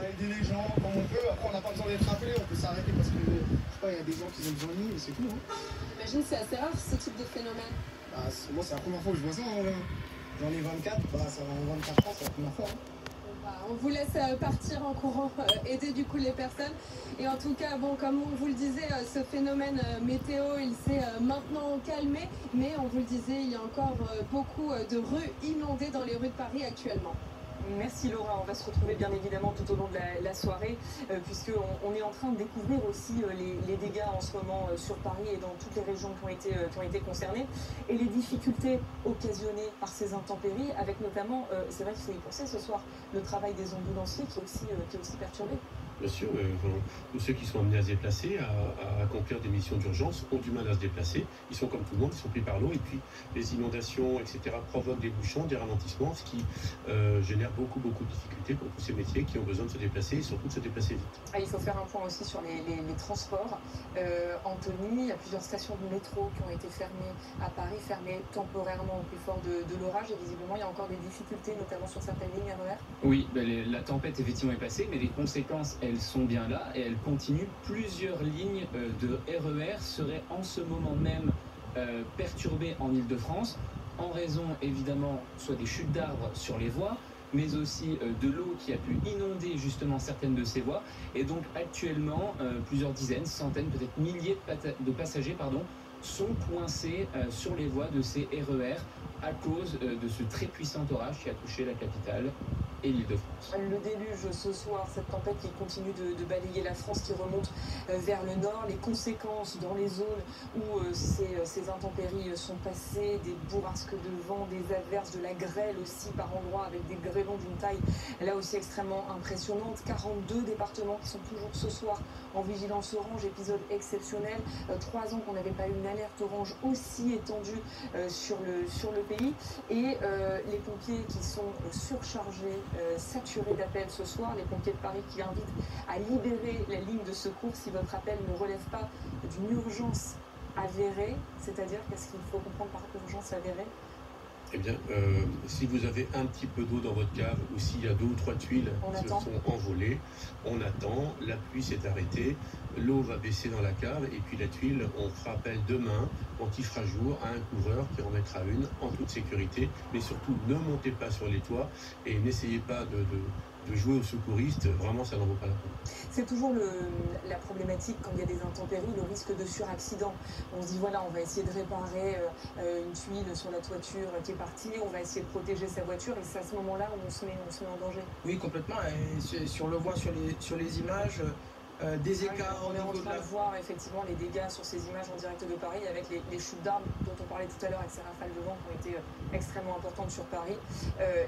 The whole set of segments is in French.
aider les gens comme on peut. Après, on n'a pas besoin d'être appelé, on peut s'arrêter parce que, je sais pas, il y a des gens qui ont besoin de nous, et c'est tout. Hein. J'imagine que c'est assez rare ce type de phénomène. Bah, moi, c'est la première fois que je vois ça. Hein. J'en ai 24, bah, ça va en 24 ans, c'est la première fois. Hein. On vous laisse partir en courant, aider du coup les personnes. Et en tout cas, bon, comme on vous le disait, ce phénomène météo, il s'est maintenant calmé. Mais on vous le disait, il y a encore beaucoup de rues inondées dans les rues de Paris actuellement. Merci Laura, on va se retrouver bien évidemment tout au long de la soirée, puisqu'on est en train de découvrir aussi les dégâts en ce moment sur Paris et dans toutes les régions qui ont été concernées, et les difficultés occasionnées par ces intempéries, avec notamment, c'est vrai qu'il faut y penser ce soir, le travail des ambulanciers qui est aussi perturbé. Bien sûr, tous ceux qui sont amenés à se déplacer, à accomplir des missions d'urgence, ont du mal à se déplacer. Ils sont comme tout le monde, ils sont pris par l'eau. Et puis, les inondations, etc., provoquent des bouchons, des ralentissements, ce qui génère beaucoup de difficultés pour tous ces métiers qui ont besoin de se déplacer et surtout de se déplacer vite. Ah, il faut faire un point aussi sur les transports. Anthony, il y a plusieurs stations de métro qui ont été fermées à Paris, fermées temporairement au plus fort de l'orage. Et visiblement, il y a encore des difficultés, notamment sur certaines lignes RER. Oui, la tempête effectivement est passée, mais les conséquences, elles sont bien là et elles continuent. Plusieurs lignes de RER seraient en ce moment même perturbées en Île-de-France, en raison évidemment soit des chutes d'arbres sur les voies, mais aussi de l'eau qui a pu inonder justement certaines de ces voies. Et donc actuellement, plusieurs dizaines, centaines, peut-être milliers de passagers sont coincés sur les voies de ces RER à cause de ce très puissant orage qui a touché la capitale et l'Île-de-France. Le déluge ce soir, cette tempête qui continue de balayer la France, qui remonte vers le nord, les conséquences dans les zones où ces intempéries sont passées, des bourrasques de vent, des averses, de la grêle aussi par endroits, avec des grêlons d'une taille là aussi extrêmement impressionnante. 42 départements qui sont toujours ce soir en vigilance orange, épisode exceptionnel. 3 ans qu'on n'avait pas eu une alerte orange aussi étendue sur le pays. Et les pompiers qui sont surchargés, saturés d'appels ce soir, les pompiers de Paris qui invitent à libérer la ligne de secours si votre appel ne relève pas d'une urgence avérée. C'est-à-dire, qu'est-ce qu'il faut comprendre par urgence avérée? Eh bien, si vous avez un petit peu d'eau dans votre cave ou s'il y a 2 ou 3 tuiles qui se sont envolées, on attend, la pluie s'est arrêtée, l'eau va baisser dans la cave et puis la tuile, on fera appel demain, quand il fera jour, à un couvreur qui en mettra une en toute sécurité. Mais surtout, ne montez pas sur les toits et n'essayez pas de jouer aux secouristes, vraiment ça n'en vaut pas la peine. C'est toujours la problématique quand il y a des intempéries, le risque de suraccident. On se dit voilà, on va essayer de réparer une tuile sur la toiture qui est partie, on va essayer de protéger sa voiture, et c'est à ce moment-là où on se met en danger. Oui, complètement, et on le voit sur les images. Des écarts on est en train de voir effectivement les dégâts sur ces images en direct de Paris, avec les chutes d'arbres dont on parlait tout à l'heure, avec ces rafales de vent qui ont été extrêmement importantes sur Paris,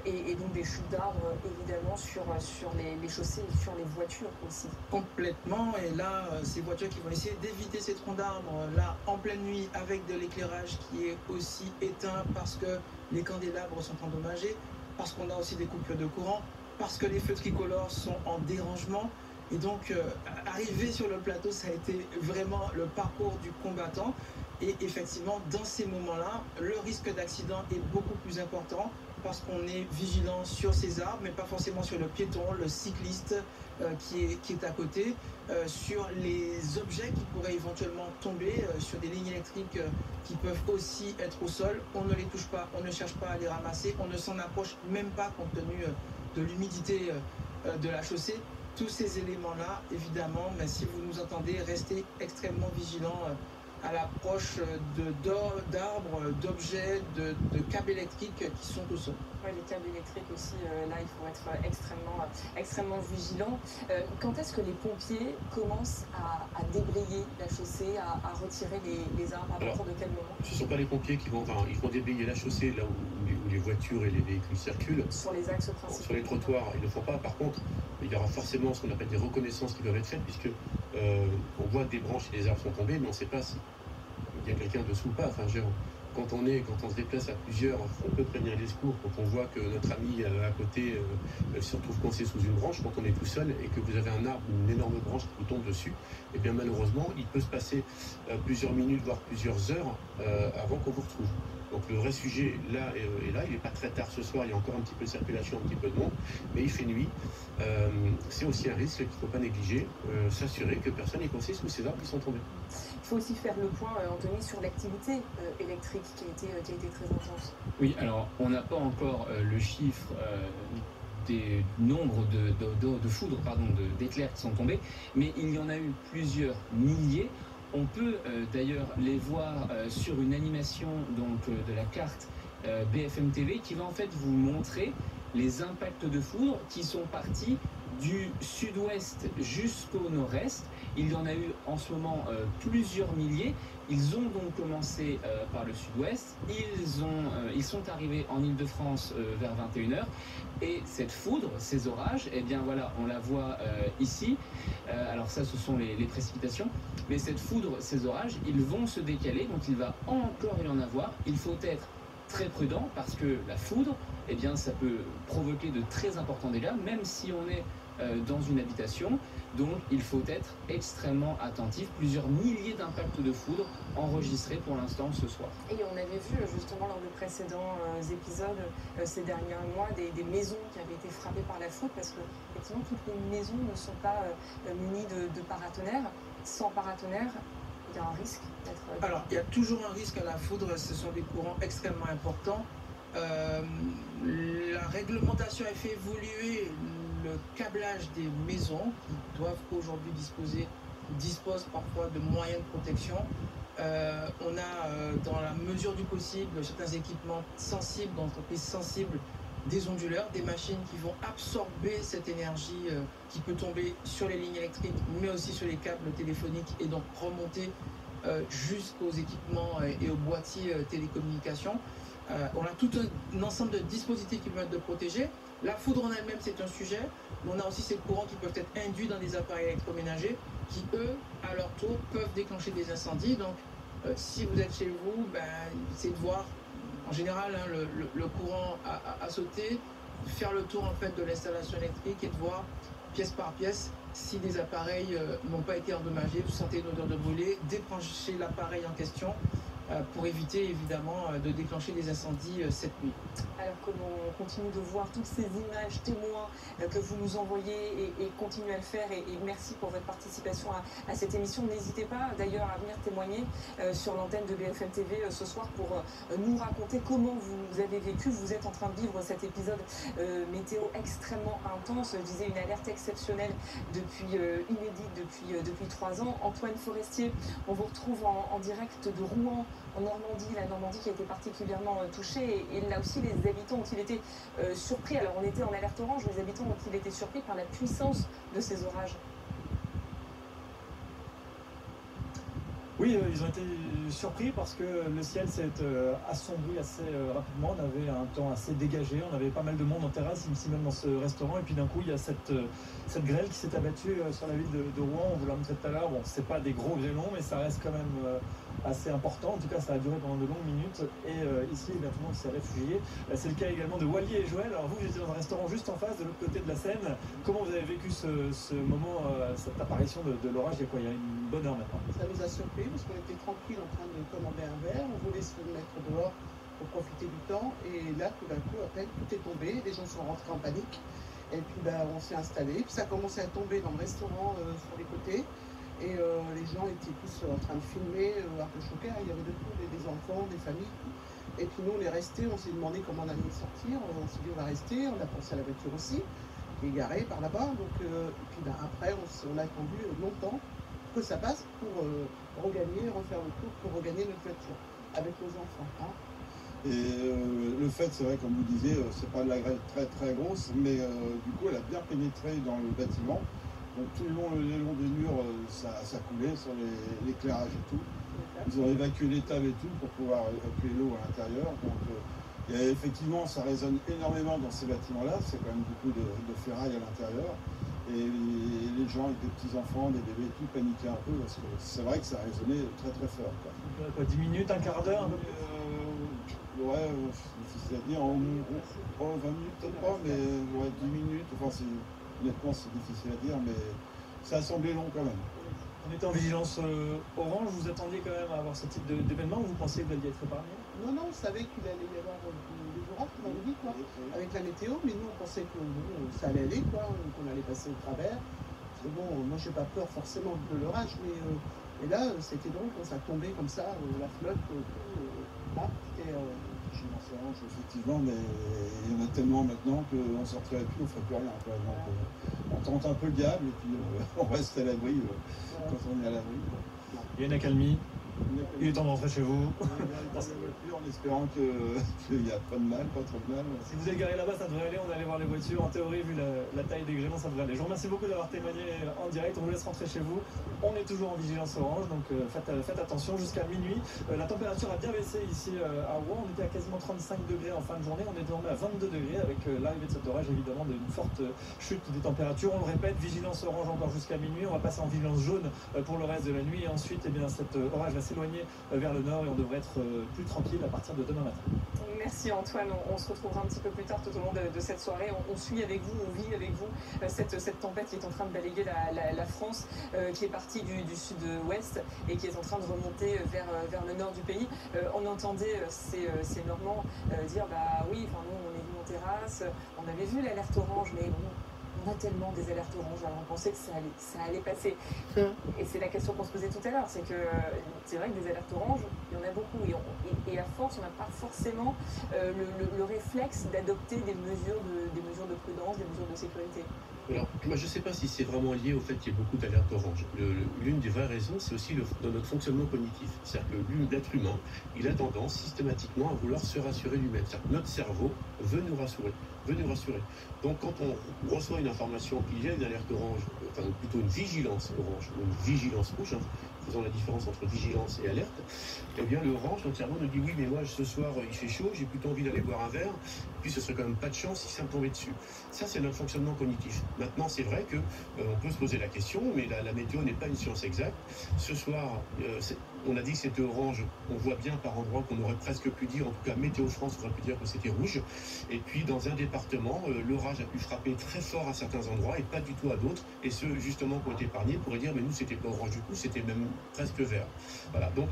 et donc des chutes d'arbres évidemment sur les chaussées et sur les voitures aussi. Complètement, et là ces voitures qui vont essayer d'éviter ces troncs d'arbres là en pleine nuit, avec de l'éclairage qui est aussi éteint parce que les candélabres sont endommagés, parce qu'on a aussi des coupures de courant, parce que les feux tricolores sont en dérangement. Et donc, arriver sur le plateau, ça a été vraiment le parcours du combattant. Et effectivement, dans ces moments-là, le risque d'accident est beaucoup plus important parce qu'on est vigilant sur ces arbres, mais pas forcément sur le piéton, le cycliste qui est à côté, sur les objets qui pourraient éventuellement tomber, sur des lignes électriques qui peuvent aussi être au sol. On ne les touche pas, on ne cherche pas à les ramasser, on ne s'en approche même pas compte tenu de l'humidité de la chaussée. Tous ces éléments-là, évidemment, mais si vous nous entendez, restez extrêmement vigilants à l'approche d'arbres, d'objets, de câbles électriques qui sont au sol. Oui, les câbles électriques aussi, là, il faut être extrêmement vigilant. Quand est-ce que les pompiers commencent à débrayer la chaussée, à retirer les arbres? À partir de quel moment? Ce ne sont pas les pompiers qui vont déblayer la chaussée là où les voitures et les véhicules circulent. Sur les axes principaux. Sur les trottoirs, ils ne le font pas. Par contre, il y aura forcément ce qu'on appelle des reconnaissances qui doivent être faites, puisque on voit que des branches et des arbres sont tombés, mais on ne sait pas s'il y a quelqu'un dessous ou pas. Enfin, quand on se déplace à plusieurs, on peut prévenir les secours. Quand on voit que notre ami à côté se retrouve coincé sous une branche, quand on est tout seul et que vous avez un arbre, une énorme branche qui vous tombe dessus, et bien malheureusement, il peut se passer plusieurs minutes, voire plusieurs heures avant qu'on vous retrouve. Donc le vrai sujet là est là, il n'est pas très tard ce soir, il y a encore un petit peu de circulation, un petit peu de monde, mais il fait nuit. c'est aussi un risque qu'il ne faut pas négliger, s'assurer que personne n'est coincé sous ces arbres qui sont tombés. Il faut aussi faire le point, Anthony, sur l'activité électrique qui a été très intense. Oui, alors on n'a pas encore le chiffre des nombres de foudres, d'éclairs qui sont tombés, mais il y en a eu plusieurs milliers. On peut d'ailleurs les voir sur une animation de la carte BFM TV qui va en fait vous montrer les impacts de foudre qui sont partis du sud-ouest jusqu'au nord-est. Il y en a eu en ce moment plusieurs milliers. Ils ont donc commencé par le sud-ouest. Ils sont arrivés en Île-de-France vers 21h. Et cette foudre, ces orages, eh bien voilà, on la voit ici. Alors ça, ce sont les précipitations. Mais cette foudre, ces orages, ils vont se décaler. Donc il va encore y en avoir. Il faut être très prudent parce que la foudre, eh bien, ça peut provoquer de très importants dégâts, même si on est dans une habitation. Donc il faut être extrêmement attentif. Plusieurs milliers d'impacts de foudre enregistrés pour l'instant ce soir. Et on avait vu justement lors de précédents épisodes ces derniers mois des maisons qui avaient été frappées par la foudre parce que effectivement toutes les maisons ne sont pas munies de paratonnerres. Sans paratonnerre, il y a un risque d'être... Alors il y a toujours un risque à la foudre, ce sont des courants extrêmement importants. La réglementation a fait évoluer le câblage des maisons qui doivent aujourd'hui disposent parfois de moyens de protection. On a dans la mesure du possible certains équipements sensibles, d'entreprises sensibles, des onduleurs, des machines qui vont absorber cette énergie qui peut tomber sur les lignes électriques mais aussi sur les câbles téléphoniques et donc remonter jusqu'aux équipements et aux boîtiers télécommunications. On a tout un ensemble de dispositifs qui peuvent être protégés. La foudre en elle-même, c'est un sujet, mais on a aussi ces courants qui peuvent être induits dans des appareils électroménagers qui, eux, à leur tour, peuvent déclencher des incendies. Donc, si vous êtes chez vous, c'est de voir, en général, le courant à sauter, faire le tour en fait, de l'installation électrique et de voir, pièce par pièce, si des appareils n'ont pas été endommagés, vous sentez une odeur de brûlé, débrancher l'appareil en question, pour éviter évidemment de déclencher des incendies cette nuit. Alors que l'on continue de voir toutes ces images témoins que vous nous envoyez et continuez à le faire et merci pour votre participation à cette émission. N'hésitez pas d'ailleurs à venir témoigner sur l'antenne de BFM TV ce soir pour nous raconter comment vous avez vécu. Vous êtes en train de vivre cet épisode météo extrêmement intense. Je disais une alerte exceptionnelle inédite depuis 3 ans. Antoine Forestier, on vous retrouve en direct de Rouen en Normandie, la Normandie qui a été particulièrement touchée et là aussi les habitants ont-ils été surpris, alors on était en alerte orange, les habitants ont-ils été surpris par la puissance de ces orages? Oui, ils ont été surpris parce que le ciel s'est assombri assez rapidement, on avait un temps assez dégagé, on avait pas mal de monde en terrasse, ici même dans ce restaurant, et puis d'un coup il y a cette grêle qui s'est abattue sur la ville de Rouen, on vous l'a montré tout à l'heure. Bon, c'est pas des gros grêlons, mais ça reste quand même assez important, en tout cas ça a duré pendant de longues minutes, et ici tout le monde s'est réfugié. C'est le cas également de Wally et Joël. Alors vous étiez dans un restaurant juste en face, de l'autre côté de la Seine. Comment vous avez vécu ce moment, cette apparition de l'orage il y a quoi, il y a une bonne heure maintenant? Ça nous a surpris parce qu'on était tranquille en train de commander un verre, on voulait se mettre dehors pour profiter du temps, et là tout d'un coup après tout est tombé, les gens sont rentrés en panique, et puis on s'est installé, puis ça a commencé à tomber dans le restaurant sur les côtés, et les gens étaient tous en train de filmer, un peu choqués, il y avait de tout, des enfants, des familles, et puis nous on est restés, on s'est demandé comment on allait sortir, on s'est dit on va rester, on a pensé à la voiture aussi, qui est garée par là-bas, donc et puis après on a attendu longtemps que ça passe pour refaire le tour, pour regagner notre voiture avec nos enfants. Hein. Et le fait, c'est vrai, comme vous disiez, c'est pas de la grêle très très grosse, mais du coup elle a bien pénétré dans le bâtiment. Donc tout le long des murs, ça coulait sur l'éclairage et tout. Ils ont évacué les tables et tout pour pouvoir évacuer l'eau à l'intérieur. Donc effectivement, ça résonne énormément dans ces bâtiments-là. C'est quand même beaucoup de ferraille à l'intérieur. Et les gens avec des petits-enfants, des bébés, tout paniquaient un peu parce que c'est vrai que ça résonnait très très fort. Quoi, 10 minutes, un quart d'heure? Ouais, difficile à dire, 20 minutes peut-être pas, mais ouais, 10 minutes, enfin honnêtement c'est difficile à dire, mais ça a semblé long quand même. On était en vigilance orange, vous attendiez quand même à avoir ce type d'événement, vous pensiez que vous alliez être épargné? Non, on savait qu'il allait y avoir des orages, on m'avait dit, quoi, avec la météo, mais nous, on pensait que bon, ça allait aller, quoi, qu'on allait passer au travers. Mais bon, moi, j'ai pas peur forcément de l'orage, mais et là, c'était drôle quand ça tombait comme ça, la flotte, là, c'était... Vigilance orange, effectivement, mais il y en a tellement maintenant qu'on ne sortirait plus, on ne ferait plus rien. Quoi. Donc, on tente un peu le diable et puis on reste à l'abri quand on est à l'abri. Il y a une accalmie. Il est temps de rentrer chez vous. En espérant qu'il n'y a pas de mal, pas trop de mal. Si vous êtes garé là-bas, ça devrait aller. On est allé voir les voitures. En théorie, vu la taille des grêlons, ça devrait aller. Je vous remercie beaucoup d'avoir témoigné en direct. On vous laisse rentrer chez vous. On est toujours en vigilance orange, donc faites attention jusqu'à minuit. La température a bien baissé ici à Rouen. On était à quasiment 35 degrés en fin de journée. On est désormais à 22 degrés avec l'arrivée de cet orage, évidemment, d'une forte chute des températures. On le répète, vigilance orange encore jusqu'à minuit. On va passer en vigilance jaune pour le reste de la nuit. Et ensuite, eh bien, cet orage va s'éloigner vers le nord et on devrait être plus tranquille à partir de demain matin. Merci Antoine, on se retrouvera un petit peu plus tard tout au long de cette soirée. On suit avec vous, on vit avec vous cette tempête qui est en train de balayer la France, qui est partie du sud-ouest et qui est en train de remonter vers le nord du pays. On entendait ces Normands dire bah oui, enfin nous on est venu en terrasse, on avait vu l'alerte orange, mais bon, on a tellement des alertes oranges, alors on pensait que ça allait passer. Et c'est la question qu'on se posait tout à l'heure, c'est que c'est vrai que des alertes oranges, il y en a beaucoup. Et à force, on n'a pas forcément le réflexe d'adopter des mesures de prudence, des mesures de sécurité. Alors, moi, je ne sais pas si c'est vraiment lié au fait qu'il y ait beaucoup d'alertes oranges. L'une des vraies raisons, c'est aussi dans notre fonctionnement cognitif. C'est-à-dire que l'être humain, il a tendance systématiquement à vouloir se rassurer lui-même. C'est-à-dire que notre cerveau veut nous rassurer. Donc, quand on reçoit une information qu'il y a une alerte orange, enfin plutôt une vigilance orange ou une vigilance rouge, faisons la différence entre vigilance et alerte, eh bien l'orange, notre cerveau nous dit oui, mais moi ce soir il fait chaud, j'ai plutôt envie d'aller boire un verre, puis ce serait quand même pas de chance si ça me tombait dessus. Ça, c'est notre fonctionnement cognitif. Maintenant, c'est vrai que on peut se poser la question, mais la météo n'est pas une science exacte. Ce soir, on a dit que c'était orange, on voit bien par endroits qu'on aurait presque pu dire, en tout cas Météo France aurait pu dire que c'était rouge. Et puis dans un département, l'orage a pu frapper très fort à certains endroits et pas du tout à d'autres. Et ceux justement qui ont été épargnés pourraient dire mais nous c'était pas orange du coup, c'était même presque vert. Voilà, donc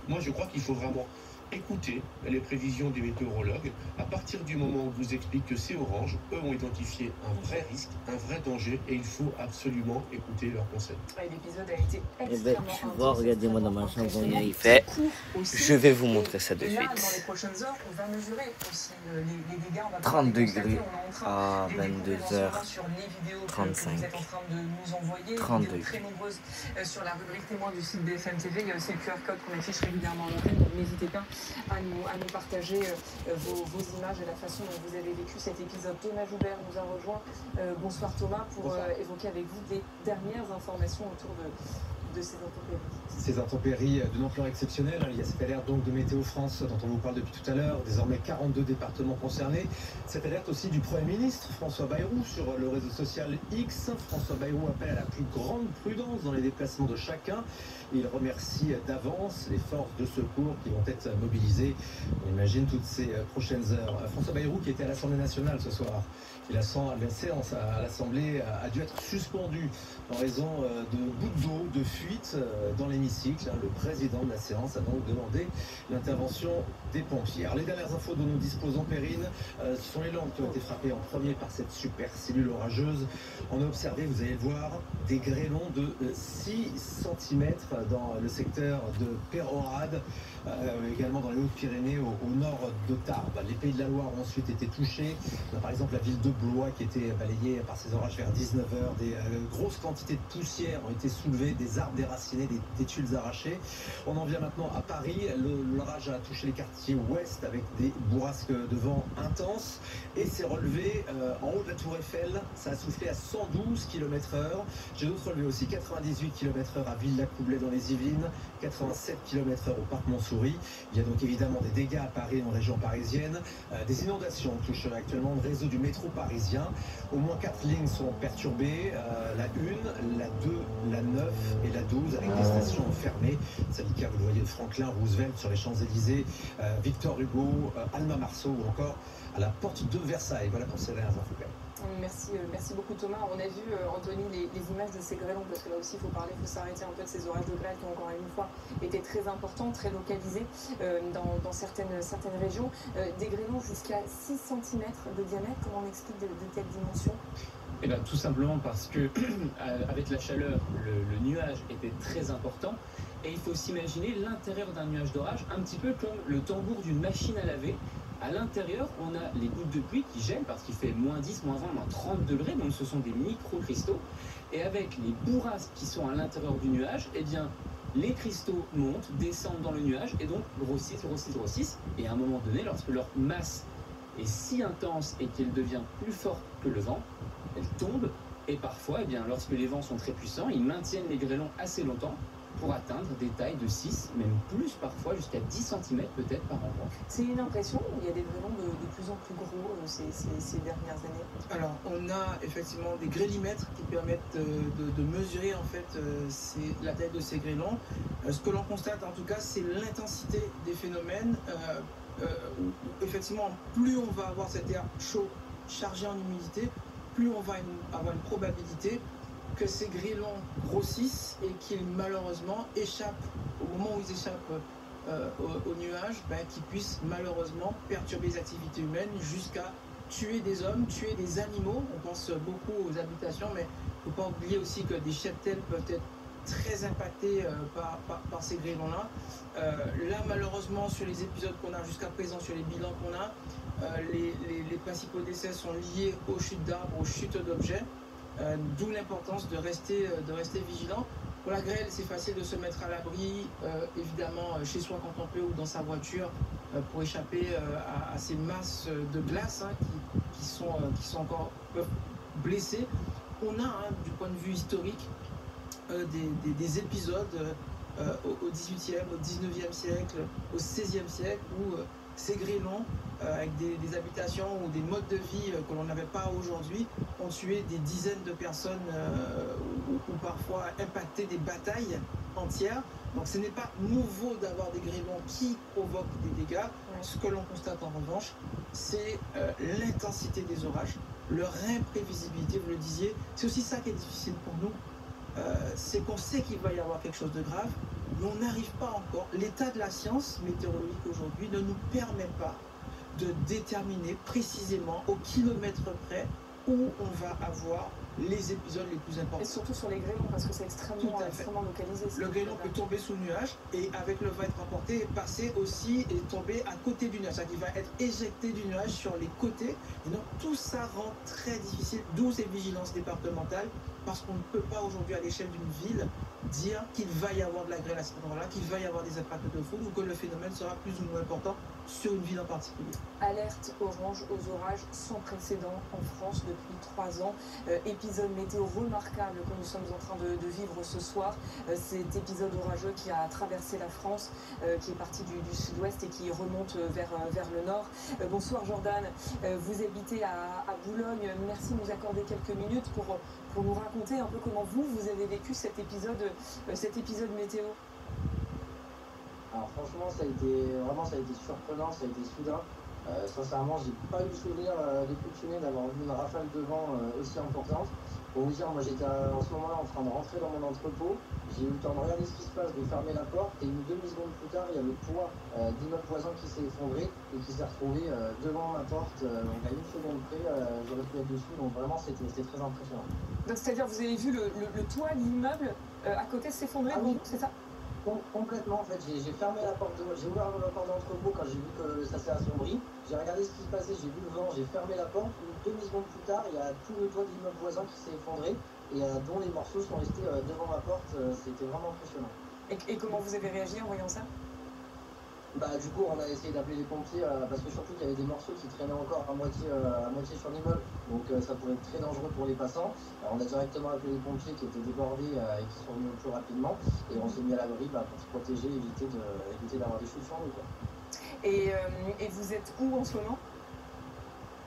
moi je crois qu'il faut vraiment écoutez les prévisions des météorologues. À partir du moment où on vous explique que c'est orange, eux ont identifié un vrai risque, un vrai danger, et il faut absolument écouter leurs conseils. L'épisode a été extrêmement tu vois, regardez-moi dans ma chambre combien il fait. Je vais vous montrer ça de suite. Là, dans les prochaines heures, on va mesurer aussi les dégâts. On va 30 degrés à 22h35. sur les vidéos que vous êtes en train de nous envoyer. 30 degrés. Très nombreuses sur la rubrique témoin du site BFM TV. Il y a aussi le QR code qu'on affiche régulièrement en antenne, donc n'hésitez pas à nous partager vos images et la façon dont vous avez vécu cet épisode. Thomas Joubert nous a rejoint. Bonsoir Thomas, pour évoquer avec vous des dernières informations autour de ces intempéries. Ces intempéries d'une ampleur exceptionnelle. Il y a cette alerte donc de Météo France dont on vous parle depuis tout à l'heure. Désormais 42 départements concernés. Cette alerte aussi du Premier ministre François Bayrou sur le réseau social X. François Bayrou appelle à la plus grande prudence dans les déplacements de chacun. Il remercie d'avance les forces de secours qui vont être mobilisées. On imagine toutes ces prochaines heures. François Bayrou qui était à l'Assemblée nationale ce soir. La séance à l'Assemblée a dû être suspendue en raison de gouttes d'eau, de fuite dans l'hémicycle. Le président de la séance a donc demandé l'intervention des pompiers. Alors, les dernières infos dont nous disposons, Perrine, ce sont les Landes qui ont été frappées en premier par cette super cellule orageuse. On a observé, vous allez le voir, des grêlons de 6 cm dans le secteur de Pérorade, également dans les Hautes-Pyrénées au nord de Tarbes. Les Pays de la Loire ont ensuite été touchés. On a par exemple la ville de Blois qui était balayée par ces orages vers 19h. Des grosses quantités de poussière ont été soulevées, des arbres déracinés, des tuiles arrachées. On en vient maintenant à Paris. L'orage a touché les quartiers ouest avec des bourrasques de vent intenses et s'est relevé en haut de la Tour Eiffel. Ça a soufflé à 112 km/h. J'ai d'autres relevés aussi, 98 km/h à Villacoublay dans les Yvelines, 87 km/h au Parc Montsouris. Il y a donc évidemment des dégâts à Paris, en région parisienne. Des inondations touchent actuellement le réseau du métro parisien. Au moins 4 lignes sont perturbées, la 1, la 2, la 9 et la 12 avec des stations fermées. C'est le cas, vous le voyez, de Franklin, Roosevelt sur les Champs-Élysées, Victor Hugo, Alma Marceau ou encore à la porte de Versailles. Voilà pour ces dernières infos. Merci beaucoup Thomas. On a vu, Anthony, les images de ces grêlons, parce que là aussi il faut parler, il faut s'arrêter un peu de ces orages de grêle qui ont encore une fois été très importants, très localisés dans certaines régions. Des grêlons jusqu'à 6 cm de diamètre, comment on explique de telles dimensions? Eh bien, tout simplement parce que avec la chaleur, le nuage était très important. Et il faut s'imaginer l'intérieur d'un nuage d'orage, un petit peu comme le tambour d'une machine à laver. À l'intérieur, on a les gouttes de pluie qui gèlent parce qu'il fait moins 10, moins 20, moins 30 degrés, donc ce sont des micro-cristaux. Et avec les bourrasques qui sont à l'intérieur du nuage, eh bien, les cristaux montent, descendent dans le nuage et donc grossissent. Et à un moment donné, lorsque leur masse est si intense et qu'elle devient plus forte que le vent, elle tombe. Et parfois, eh bien, lorsque les vents sont très puissants, ils maintiennent les grêlons assez longtemps pour atteindre des tailles de 6, même plus parfois, jusqu'à 10 cm peut-être par endroit. C'est une impression, il y a des grêlons de plus en plus gros ces dernières années. Alors, on a effectivement des grélimètres qui permettent de mesurer en fait la taille de ces grêlons. Ce que l'on constate en tout cas, c'est l'intensité des phénomènes. Où, effectivement, plus on va avoir cet air chaud chargé en humidité, plus on va avoir une probabilité que ces grêlons grossissent et qu'ils malheureusement échappent, au moment où ils échappent au nuage, qu'ils puissent malheureusement perturber les activités humaines jusqu'à tuer des hommes, tuer des animaux. On pense beaucoup aux habitations, mais il ne faut pas oublier aussi que des cheptels peuvent être très impactés par ces grêlons-là. Là, malheureusement, sur les épisodes qu'on a jusqu'à présent, sur les bilans qu'on a, les principaux décès sont liés aux chutes d'arbres, aux chutes d'objets. D'où l'importance de rester vigilant. Pour la grêle, c'est facile de se mettre à l'abri, évidemment chez soi quand on peut ou dans sa voiture, pour échapper à ces masses de glace qui sont encore blessées. On a, du point de vue historique, des épisodes au XVIIIe, au XIXe siècle, au XVIe siècle, où ces grêlons, avec des habitations ou des modes de vie que l'on n'avait pas aujourd'hui, ont tué des dizaines de personnes ou parfois impacté des batailles entières. Donc ce n'est pas nouveau d'avoir des grêlons qui provoquent des dégâts. Ce que l'on constate en revanche, c'est l'intensité des orages, leur imprévisibilité, vous le disiez. C'est aussi ça qui est difficile pour nous. C'est qu'on sait qu'il va y avoir quelque chose de grave, mais on n'arrive pas encore. L'état de la science météorologique aujourd'hui ne nous permet pas de déterminer précisément au kilomètre près où on va avoir les épisodes les plus importants. Et surtout sur les grêlons, parce que c'est extrêmement localisé. Le grêlon peut tomber sous le nuage et avec le vent être emporté, passer aussi et tomber à côté du nuage. C'est-à-dire qu'il va être éjecté du nuage sur les côtés. Et donc tout ça rend très difficile, d'où ces vigilances départementales, parce qu'on ne peut pas aujourd'hui à l'échelle d'une ville dire qu'il va y avoir de la grêle à cet endroit-là, qu'il va y avoir des impacts de foudre ou que le phénomène sera plus ou moins important sur une ville en particulier. Alerte orange aux orages sans précédent en France depuis 3 ans. Épisode météo remarquable que nous sommes en train de vivre ce soir. Cet épisode orageux qui a traversé la France, qui est parti du sud-ouest et qui remonte vers le nord. Bonsoir Jordan, vous habitez à Boulogne. Merci de nous accorder quelques minutes pour nous raconter un peu comment vous avez vécu cet épisode météo. Alors franchement, ça a été surprenant, ça a été soudain. Sincèrement, j'ai pas eu le souvenir des coutumiers d'avoir vu une rafale de vent aussi importante. Pour vous dire, moi j'étais en ce moment-là en train de rentrer dans mon entrepôt. J'ai eu le temps de regarder ce qui se passe, de fermer la porte, et une demi-seconde plus tard, il y a le toit d'immeuble voisin qui s'est effondré et qui s'est retrouvé devant ma porte. Donc à une seconde près, j'aurais pu être dessus. Donc vraiment, c'était très impressionnant. Donc c'est-à-dire, vous avez vu le toit de l'immeuble à côté s'effondrer, c'est ça? Complètement, en fait, j'ai fermé la porte, j'ai ouvert la porte d'entrepôt quand j'ai vu que ça s'est assombri. J'ai regardé ce qui se passait, j'ai vu le vent, j'ai fermé la porte. Une demi-seconde plus tard, il y a tout le toit de l'immeuble voisin qui s'est effondré et dont les morceaux sont restés devant ma porte. C'était vraiment impressionnant. Et comment vous avez réagi en voyant ça? Du coup, on a essayé d'appeler les pompiers parce que surtout qu'il y avait des morceaux qui traînaient encore à moitié sur l'immeuble, donc ça pouvait être très dangereux pour les passants. Alors, on a directement appelé les pompiers qui étaient débordés et qui sont venus plus rapidement, et on s'est mis à l'abri pour se protéger, éviter d'avoir des chutes sur nous, quoi. Et vous êtes où en ce moment?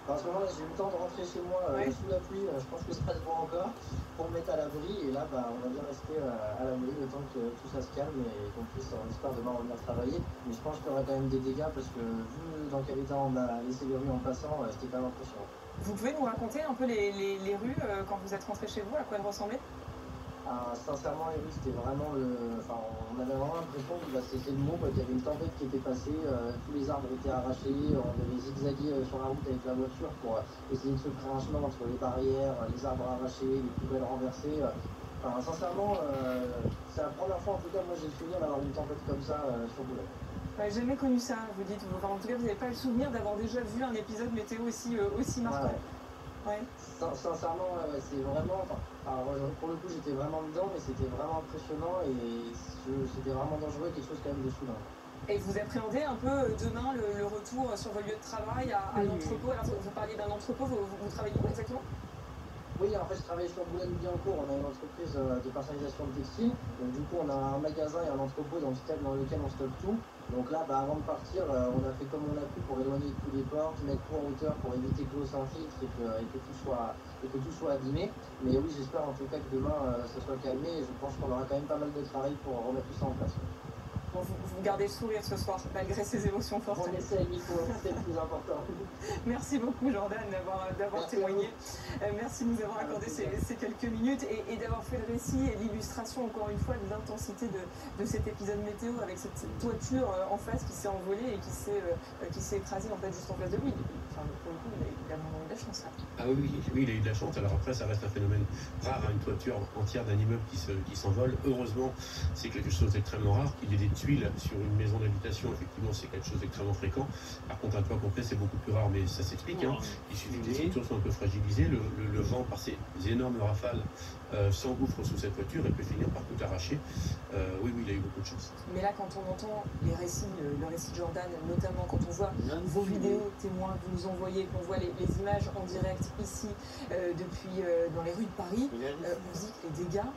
En ce moment, j'ai eu le temps de rentrer chez moi sous la pluie, je pense que ça se voit encore, pour mettre à l'abri. Et là, on va bien rester à l'abri le temps que tout ça se calme et qu'on puisse, on espère, demain revenir travailler. Mais je pense qu'il y aura quand même des dégâts parce que vu dans quel état on a laissé les rues en passant, c'était quand même impressionnant. Vous pouvez nous raconter un peu les rues quand vous êtes rentré chez vous, à quoi elles ressemblaient? Sincèrement, les rues, c'était vraiment on avait vraiment l'impression que c'était le mot, qu'il y avait une tempête qui était passée, tous les arbres étaient arrachés, on devait zigzaguer sur la route avec la voiture pour essayer de se créer un chemin entre les barrières, les arbres arrachés, les poubelles renversées. Sincèrement, c'est la première fois, en tout cas, moi j'ai le souvenir d'avoir une tempête comme ça sur Boulogne. J'ai jamais connu ça, vous dites. En tout cas, vous n'avez pas le souvenir d'avoir déjà vu un épisode météo aussi marquant. Ouais. Sincèrement, c'est vraiment. Pour le coup, j'étais vraiment dedans, mais c'était vraiment impressionnant et c'était vraiment dangereux, quelque chose quand même de soudain. Et vous appréhendez un peu demain le retour sur vos lieux de travail à l'entrepôt? Alors, vous parliez d'un entrepôt, vous travaillez où exactement? Oui, en fait, je travaille sur Boulogne-Billancourt. On a une entreprise de personnalisation de textile. Donc, du coup, on a un magasin et un entrepôt dans lequel on stocke tout. Donc là, avant de partir, on a fait comme on a pu pour éloigner tous les portes, mettre tout en hauteur pour éviter que l'eau s'infiltre et que tout soit abîmé. Mais oui, j'espère en tout cas que demain, ça soit calmé et je pense qu'on aura quand même pas mal de travail pour remettre tout ça en place. Bon, vous gardez le sourire ce soir, malgré ces émotions fortes. On essaie, Nico, c'est le plus important. Merci beaucoup, Jordan, d'avoir témoigné. Merci de nous avoir accordé ces quelques minutes et d'avoir fait le récit et l'illustration, encore une fois, de l'intensité de cet épisode météo avec cette toiture en face qui s'est envolée et qui s'est écrasée en fait juste en face de lui. Enfin, pour le coup, il a vraiment eu de la chance là. Ah oui, il a eu de la chance. Alors après, ça reste un phénomène rare, une toiture entière d'un immeuble qui s'envole. Heureusement, c'est quelque chose d'extrêmement rare. Qu'il y ait des tuiles sur une maison d'habitation, effectivement, c'est quelque chose d'extrêmement fréquent. Par contre, un toit complet, c'est beaucoup plus rare, mais ça s'explique. Il suffit que les structures soient un peu fragilisées. Le vent, par ces énormes rafales, s'engouffre sous cette toiture et peut finir par tout arracher. Oui, il a eu beaucoup de chance. Mais là, quand on entend le récit de Jordan, notamment quand on voit vos vidéos témoins que vous nous envoyez, qu'on voit les images en direct ici, depuis dans les rues de Paris, on dit que les dégâts,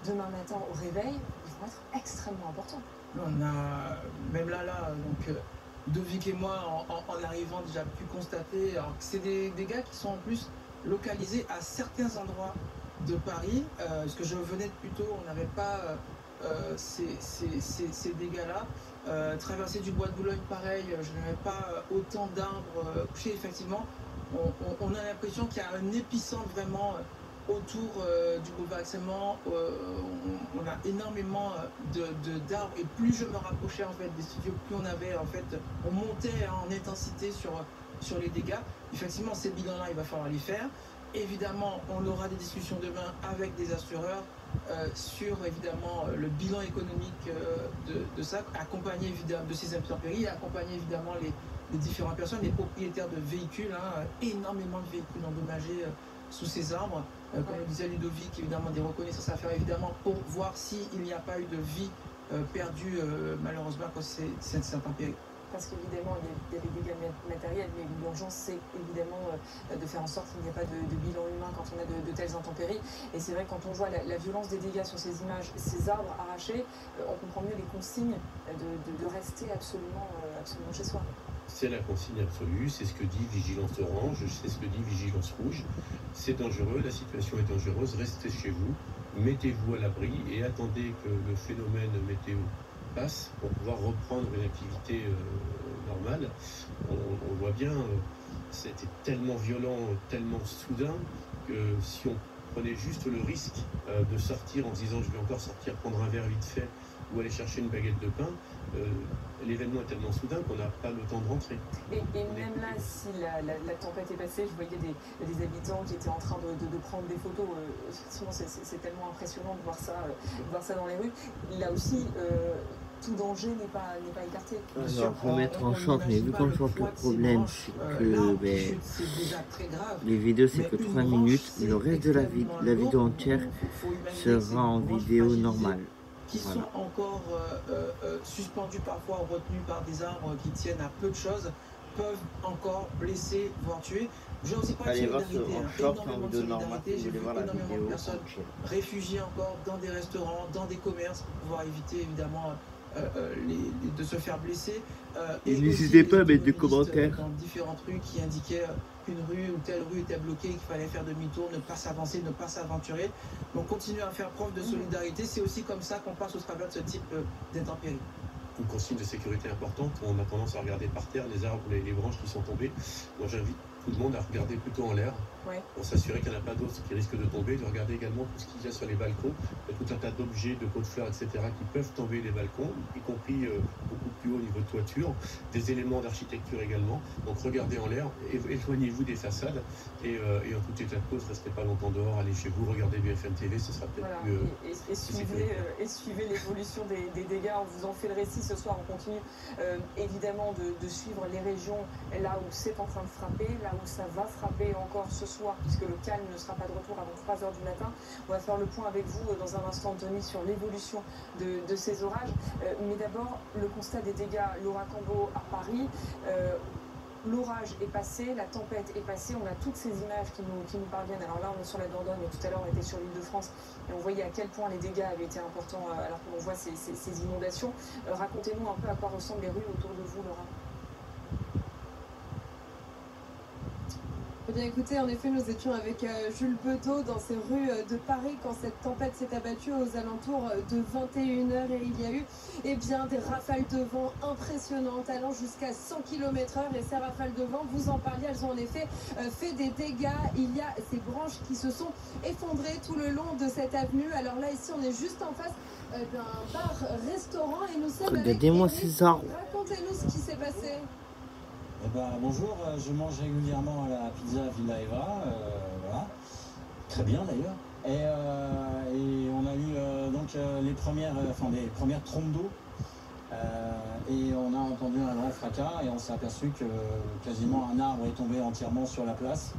demain matin au réveil, ils vont être extrêmement importants. On a, même là, donc Dovic et moi, en arrivant, déjà pu constater que c'est des dégâts qui sont en plus localisés à certains endroits de Paris. Parce que je venais plus tôt, on n'avait pas ces dégâts-là. Traverser du bois de Boulogne, pareil, je n'avais pas autant d'arbres couchés. Effectivement, on a l'impression qu'il y a un épicentre vraiment autour du boulevard Extrêmement. On a énormément d'arbres et plus je me rapprochais en fait des studios, plus on montait en intensité sur les dégâts. Effectivement, ces bilans-là, il va falloir les faire. Évidemment, on aura des discussions demain avec des assureurs sur évidemment le bilan économique de ça, accompagner évidemment de ces intempéries, accompagner évidemment les différentes personnes, les propriétaires de véhicules, énormément de véhicules endommagés sous ces arbres. Comme le disait Ludovic, évidemment des reconnaissances à faire évidemment pour voir s'il n'y a pas eu de vie perdue malheureusement quand c'est intempéries. Parce qu'évidemment, il y a des dégâts matériels, mais l'urgence, c'est évidemment de faire en sorte qu'il n'y ait pas de bilan humain quand on a de telles intempéries. Et c'est vrai que quand on voit la violence des dégâts sur ces images, ces arbres arrachés, on comprend mieux les consignes de rester absolument chez soi. C'est la consigne absolue, c'est ce que dit Vigilance Orange, c'est ce que dit Vigilance Rouge. C'est dangereux, la situation est dangereuse, restez chez vous, mettez-vous à l'abri et attendez que le phénomène météo passe pour pouvoir reprendre une activité normale. On voit bien, c'était tellement violent, tellement soudain que si on prenait juste le risque de sortir en se disant je vais encore sortir prendre un verre vite fait ou aller chercher une baguette de pain, l'événement est tellement soudain qu'on n'a pas le temps de rentrer. Et même là, si la tempête est passée, je voyais des habitants qui étaient en train de prendre des photos. Effectivement, c'est tellement impressionnant de voir ça dans les rues. Là aussi, tout danger n'est pas écarté. Alors, pour mettre en short, mais vu qu'on voit que le problème, c'est que les vidéos, c'est que 3 minutes, le reste de la vidéo entière sera en vidéo normale. Qui sont encore suspendus parfois, retenus par des arbres qui tiennent à peu de choses, peuvent encore blesser, voire tuer. Je n'ai aussi pas de solidarité, énormément de solidarité. J'ai vu énormément de personnes réfugiées encore dans des restaurants, dans des commerces, pour pouvoir éviter évidemment de se faire blesser. Et n'hésitez pas à mettre des commentaires. Dans différentes rues qui indiquaient qu'une rue ou telle rue était bloquée, qu'il fallait faire demi-tour, ne pas s'avancer, ne pas s'aventurer. Donc continuer à faire preuve de solidarité, c'est aussi comme ça qu'on passe au travers de ce type d'intempéries. Une consigne de sécurité importante, on a tendance à regarder par terre les arbres, les branches qui sont tombées. Moi j'invite tout le monde à regarder plutôt en l'air, pour s'assurer qu'il n'y en a pas d'autres qui risquent de tomber, de regarder également tout ce qu'il y a sur les balcons, il y a tout un tas d'objets, de pots de fleurs, etc. qui peuvent tomber des balcons, y compris beaucoup plus haut au niveau de toiture, des éléments d'architecture également. Donc regardez en l'air, éloignez-vous des façades et en tout état de cause, restez pas longtemps dehors, allez chez vous, regardez BFM TV, ce sera peut-être plus et suivez l'évolution des dégâts. On vous en fait le récit ce soir, on continue évidemment de suivre les régions là où c'est en train de frapper, là où ça va frapper encore ce soir, puisque le calme ne sera pas de retour avant 3 h du matin. On va faire le point avec vous dans un instant, Anthony, sur l'évolution de ces orages. Mais d'abord, le constat des dégâts. Laura Cambo à Paris. L'orage est passé, la tempête est passée, on a toutes ces images qui nous parviennent. Alors là, on est sur la Dordogne, mais tout à l'heure, on était sur l'Île-de-France et on voyait à quel point les dégâts avaient été importants alors qu'on voit ces inondations. Racontez-nous un peu à quoi ressemblent les rues autour de vous, Laura. Eh bien écoutez, en effet, nous étions avec Jules Bedeau dans ces rues de Paris quand cette tempête s'est abattue aux alentours de 21 h et il y a eu des rafales de vent impressionnantes allant jusqu'à 100 km/h et ces rafales de vent, vous en parliez, elles ont en effet fait des dégâts. Il y a ces branches qui se sont effondrées tout le long de cette avenue. Alors là, ici, on est juste en face d'un bar-restaurant et nous sommes Regardez-moi ces arbres. Racontez-nous ce qui s'est passé. Eh ben, bonjour, je mange régulièrement à la pizza Villa Eva, voilà, très bien d'ailleurs. Et on a eu donc les premières trompes d'eau et on a entendu un grand fracas et on s'est aperçu que quasiment un arbre est tombé entièrement sur la place.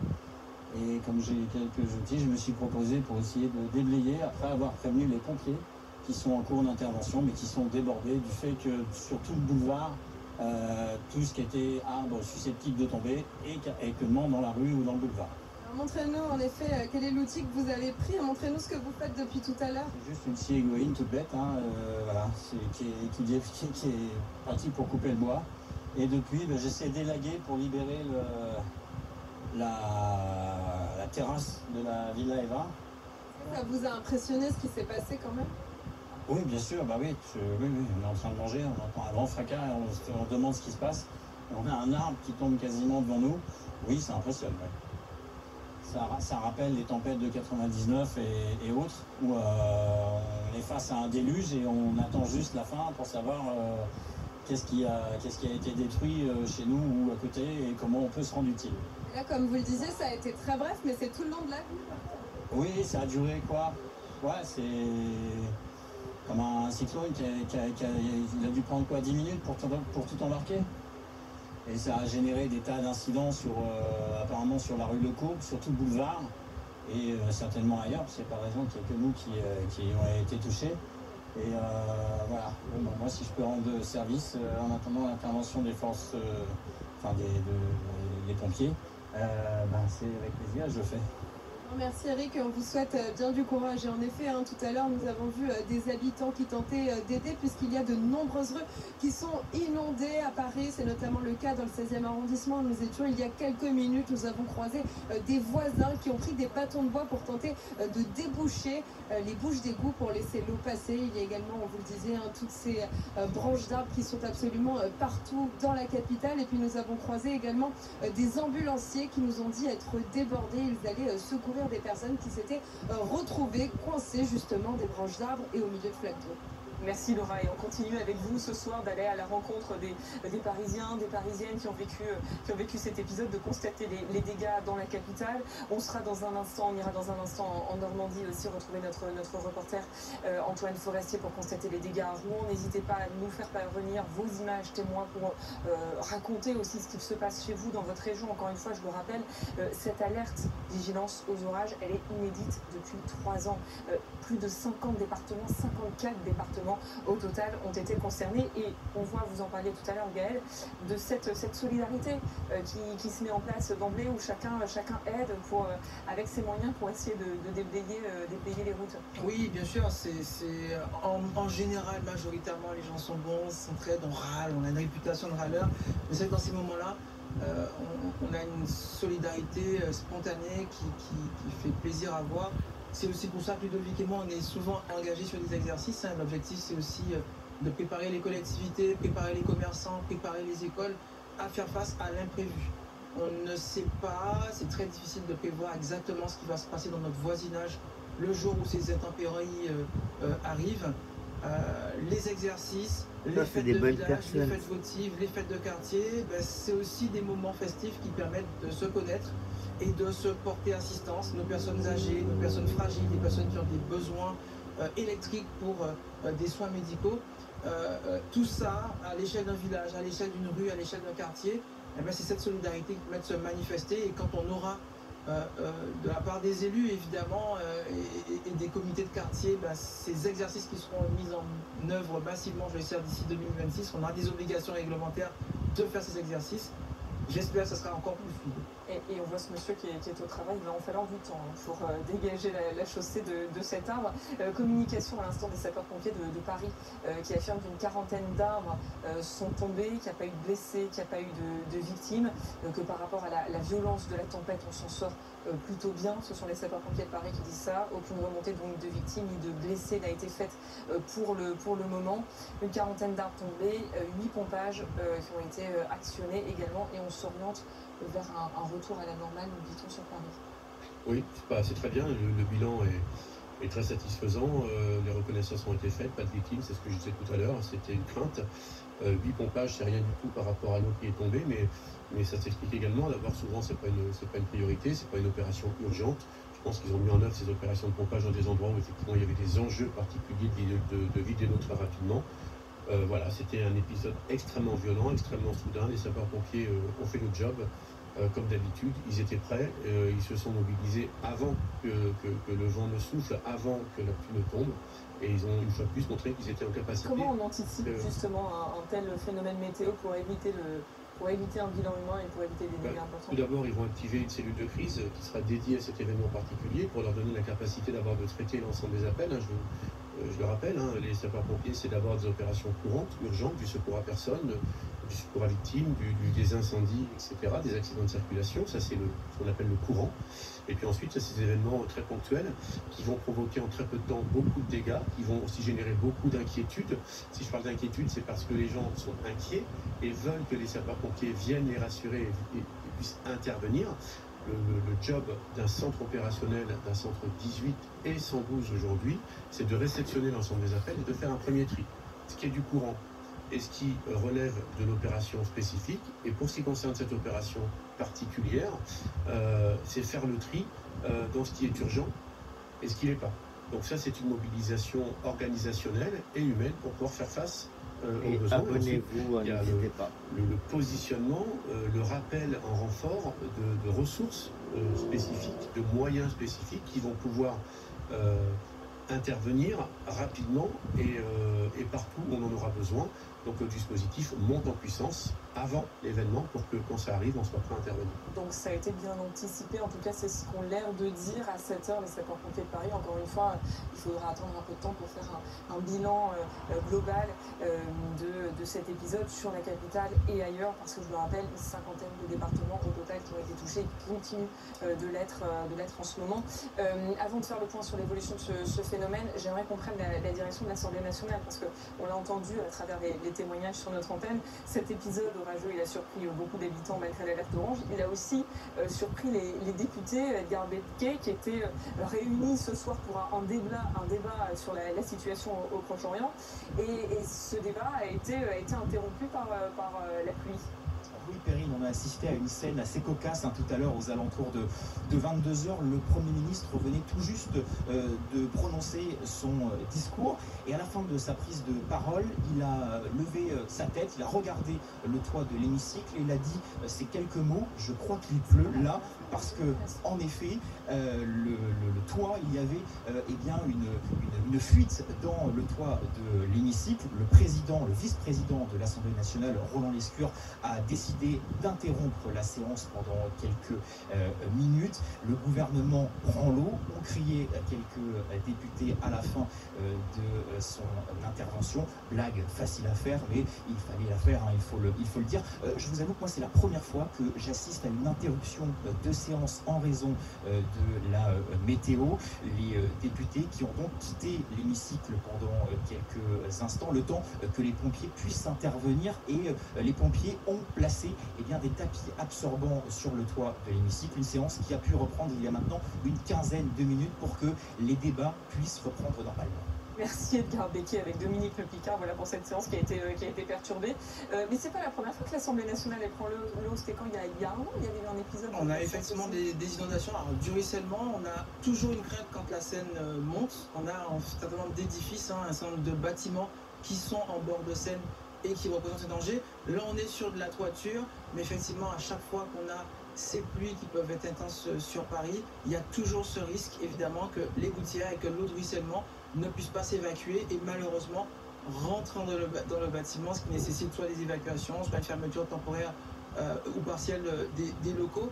Et comme j'ai quelques outils, je me suis proposé pour essayer de déblayer après avoir prévenu les pompiers qui sont en cours d'intervention mais qui sont débordés du fait que sur tout le boulevard, tout ce qui était arbre susceptible de tomber et que dans la rue ou dans le boulevard. Montrez-nous en effet quel est l'outil que vous avez pris, montrez-nous ce que vous faites depuis tout à l'heure. C'est juste une scie égoïne toute bête, voilà, qui est pratique pour couper le bois. Et depuis, j'essaie d'élaguer pour libérer la terrasse de la Villa Eva. Ça vous a impressionné ce qui s'est passé quand même? Oui, bien sûr, oui, on est en train de manger, on entend un grand fracas, on se demande ce qui se passe. On a un arbre qui tombe quasiment devant nous. Oui, ça impressionne. Ouais. Ça rappelle les tempêtes de 99 et autres, où on est face à un déluge et on attend juste la fin pour savoir qu'est-ce qui a été détruit chez nous ou à côté et comment on peut se rendre utile. Et là, comme vous le disiez, ça a été très bref, mais c'est tout le long de la nuit. Oui, ça a duré quoi? Ouais, c'est comme un cyclone il a dû prendre quoi, 10 minutes pour tout embarquer. Et ça a généré des tas d'incidents apparemment sur la rue Lecourbe, sur tout le boulevard et certainement ailleurs, parce qu'il n'y a pas raison qu'il n'y ait que nous qui ont été touchés. Et voilà, moi si je peux rendre service en attendant l'intervention des forces, des pompiers, c'est avec plaisir, je le fais. Merci Eric, on vous souhaite bien du courage. Et en effet, tout à l'heure, nous avons vu des habitants qui tentaient d'aider puisqu'il y a de nombreuses rues qui sont inondées à Paris. C'est notamment le cas dans le 16e arrondissement. Nous étions il y a quelques minutes, nous avons croisé des voisins qui ont pris des bâtons de bois pour tenter de déboucher les bouches d'égout pour laisser l'eau passer. Il y a également, on vous le disait, toutes ces branches d'arbres qui sont absolument partout dans la capitale. Et puis nous avons croisé également des ambulanciers qui nous ont dit être débordés. Ils allaient secourir des personnes qui s'étaient retrouvées coincées justement des branches d'arbres et au milieu de flaques d'eau. Merci Laura, et on continue avec vous ce soir d'aller à la rencontre des Parisiens, des Parisiennes qui ont vécu cet épisode, de constater les dégâts dans la capitale. On ira dans un instant en Normandie aussi retrouver notre reporter Antoine Forestier pour constater les dégâts à Rouen. N'hésitez pas à nous faire parvenir vos images témoins pour raconter aussi ce qu'il se passe chez vous dans votre région. Encore une fois, je le rappelle, cette alerte vigilance aux orages, elle est inédite depuis 3 ans. Plus de 50 départements, 54 départements au total ont été concernés et on voit, vous en parliez tout à l'heure Gaël, de cette solidarité qui se met en place d'emblée où chacun aide avec ses moyens pour essayer de déblayer les routes. Oui, bien sûr, en général, majoritairement, les gens sont bons, s'entraident, on râle, on a une réputation de râleur, mais c'est que dans ces moments-là, on a une solidarité spontanée qui fait plaisir à voir. C'est aussi pour ça que Ludovic et moi, on est souvent engagés sur des exercices. L'objectif, c'est aussi de préparer les collectivités, préparer les commerçants, préparer les écoles à faire face à l'imprévu. On ne sait pas, c'est très difficile de prévoir exactement ce qui va se passer dans notre voisinage le jour où ces intempéries arrivent. Les exercices, les fêtes de village, les fêtes votives, les fêtes de quartier, c'est aussi des moments festifs qui permettent de se connaître et de se porter assistance. Nos personnes âgées, nos personnes fragiles, les personnes qui ont des besoins électriques pour des soins médicaux. Tout ça, à l'échelle d'un village, à l'échelle d'une rue, à l'échelle d'un quartier, c'est cette solidarité qui permet de se manifester. Et quand on aura de la part des élus évidemment et des comités de quartier, ces exercices qui seront mis en œuvre massivement, je l'espère, d'ici 2026, on aura des obligations réglementaires de faire ces exercices. J'espère que ce sera encore plus fluide. Et on voit ce monsieur qui est au travail, il va en falloir du temps pour dégager la chaussée de cet arbre. Communication à l'instant des sapeurs-pompiers de Paris qui affirment qu'une quarantaine d'arbres sont tombés, qu'il n'y a pas eu de blessés, qu'il n'y a pas eu de victimes, que par rapport à la violence de la tempête, on s'en sort plutôt bien. Ce sont les sapeurs-pompiers de Paris qui disent ça. Aucune remontée donc de victimes ni de blessés n'a été faite pour le moment. Une quarantaine d'arbres tombés, 8 pompages qui ont été actionnés également, et on s'oriente vers un retour à la normale, nous dit-on, sur Paris. Oui, c'est très bien, le bilan est très satisfaisant, les reconnaissances ont été faites, pas de victimes, c'est ce que je disais tout à l'heure, c'était une crainte. 8 pompages, c'est rien du tout par rapport à l'eau qui est tombée, mais ça s'explique également. D'abord, souvent, c'est pas une priorité, c'est pas une opération urgente. Je pense qu'ils ont mis en œuvre ces opérations de pompage dans des endroits où effectivement il y avait des enjeux particuliers de vider l'eau très rapidement. Voilà, c'était un épisode extrêmement violent, extrêmement soudain. Les sapeurs-pompiers ont fait le job. Comme d'habitude, ils étaient prêts, ils se sont mobilisés avant que le vent ne souffle, avant que la pluie ne tombe, et ils ont une fois de plus montré qu'ils étaient en capacité. Comment on anticipe justement un tel phénomène météo pour éviter un bilan humain et pour éviter des dégâts importants? Tout d'abord, ils vont activer une cellule de crise qui sera dédiée à cet événement particulier pour leur donner la capacité d'abord de traiter l'ensemble des appels. Je le rappelle, les sapeurs-pompiers, c'est d'abord des opérations courantes, urgentes, du secours à personne, du secours à victimes, des incendies, etc., des accidents de circulation. Ça, c'est ce qu'on appelle le courant. Et puis ensuite, il y a ces événements très ponctuels qui vont provoquer en très peu de temps beaucoup de dégâts, qui vont aussi générer beaucoup d'inquiétudes. Si je parle d'inquiétude, c'est parce que les gens sont inquiets et veulent que les sapeurs-pompiers viennent les rassurer et puissent intervenir. Le job d'un centre opérationnel, d'un centre 18 et 112 aujourd'hui, c'est de réceptionner l'ensemble des appels et de faire un premier tri. Ce qui est du courant et ce qui relève de l'opération spécifique. Et pour ce qui concerne cette opération particulière, c'est faire le tri dans ce qui est urgent et ce qui n'est pas. Donc ça, c'est une mobilisation organisationnelle et humaine pour pouvoir faire face et abonnez-vous, n'hésitez pas. Le positionnement, le rappel en renfort de ressources spécifiques, de moyens spécifiques qui vont pouvoir intervenir rapidement et partout où on en aura besoin. Donc le dispositif monte en puissance avant l'événement pour que quand ça arrive, on soit prêt à intervenir. Donc ça a été bien anticipé, en tout cas c'est ce qu'ont l'air de dire à 7h les sapeurs-pompiers de Paris. Encore une fois, il faudra attendre un peu de temps pour faire un bilan global de cet épisode sur la capitale et ailleurs, parce que je le rappelle, une cinquantaine de départements au total qui ont été touchés et qui continuent de l'être en ce moment. Avant de faire le point sur l'évolution de ce phénomène, j'aimerais qu'on prenne la direction de l'Assemblée nationale, parce qu'on l'a entendu à travers les témoignages sur notre antenne. Cet épisode orageux, il a surpris beaucoup d'habitants malgré l'alerte orange. Il a aussi surpris les députés, Edgar Becquet, qui étaient réunis ce soir pour un débat sur la situation au Proche-Orient. Et ce débat a été interrompu par la pluie. Oui, Perrine, on a assisté à une scène assez cocasse tout à l'heure aux alentours de 22h. Le Premier ministre venait tout juste de prononcer son discours et à la fin de sa prise de parole, il a levé sa tête, il a regardé le toit de l'hémicycle et il a dit ces quelques mots: je crois qu'il pleut là, parce que en effet, le toit, il y avait une une fuite dans le toit de l'hémicycle. Le président, le vice-président de l'Assemblée nationale, Roland Lescure, a décidé d'interrompre la séance pendant quelques minutes. Le gouvernement prend l'eau, ont crié quelques députés à la fin de son intervention. Blague facile à faire, mais il fallait la faire, hein, il faut le dire. Je vous avoue que moi, c'est la première fois que j'assiste à une interruption de séance en raison de la météo. Les députés qui ont donc quitté l'hémicycle pendant quelques instants, le temps que les pompiers puissent intervenir, et les pompiers ont placé des tapis absorbants sur le toit de l'hémicycle. Une séance qui a pu reprendre il y a maintenant une quinzaine de minutes pour que les débats puissent reprendre normalement. Merci Edgar Becquet avec Dominique Le Picard, voilà pour cette séance qui a été perturbée. Mais c'est pas la première fois que l'Assemblée nationale elle prend l'eau, c'était quand il y a un an, il y avait eu un épisode. On a effectivement des inondations, alors du ruissellement, on a toujours une crainte quand la Seine monte. On a un certain nombre d'édifices, un certain nombre de bâtiments qui sont en bord de Seine et qui représentent un danger. Là on est sur de la toiture, mais effectivement à chaque fois qu'on a ces pluies qui peuvent être intenses sur Paris, il y a toujours ce risque évidemment que les gouttières et que l'eau de ruissellement ne puissent pas s'évacuer et malheureusement rentrant dans le bâtiment, ce qui nécessite soit des évacuations, soit une fermeture temporaire ou partielle des locaux.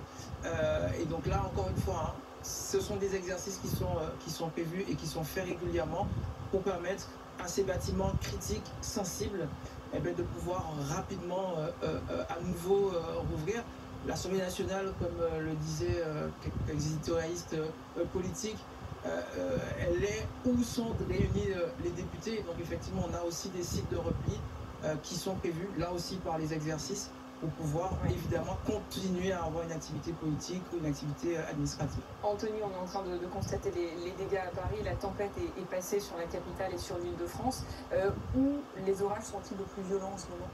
Et donc là, encore une fois, ce sont des exercices qui sont prévus et qui sont faits régulièrement pour permettre à ces bâtiments critiques, sensibles, de pouvoir rapidement à nouveau rouvrir. L'Assemblée nationale, comme le disaient quelques éditorialistes politiques, elle est où sont réunis les députés. Donc effectivement, on a aussi des sites de repli qui sont prévus, là aussi par les exercices, pour pouvoir évidemment continuer à avoir une activité politique ou une activité administrative. Anthony, on est en train de constater les dégâts à Paris. La tempête est passée sur la capitale et sur l'île de France. Où les orages sont-ils le plus violents en ce moment ?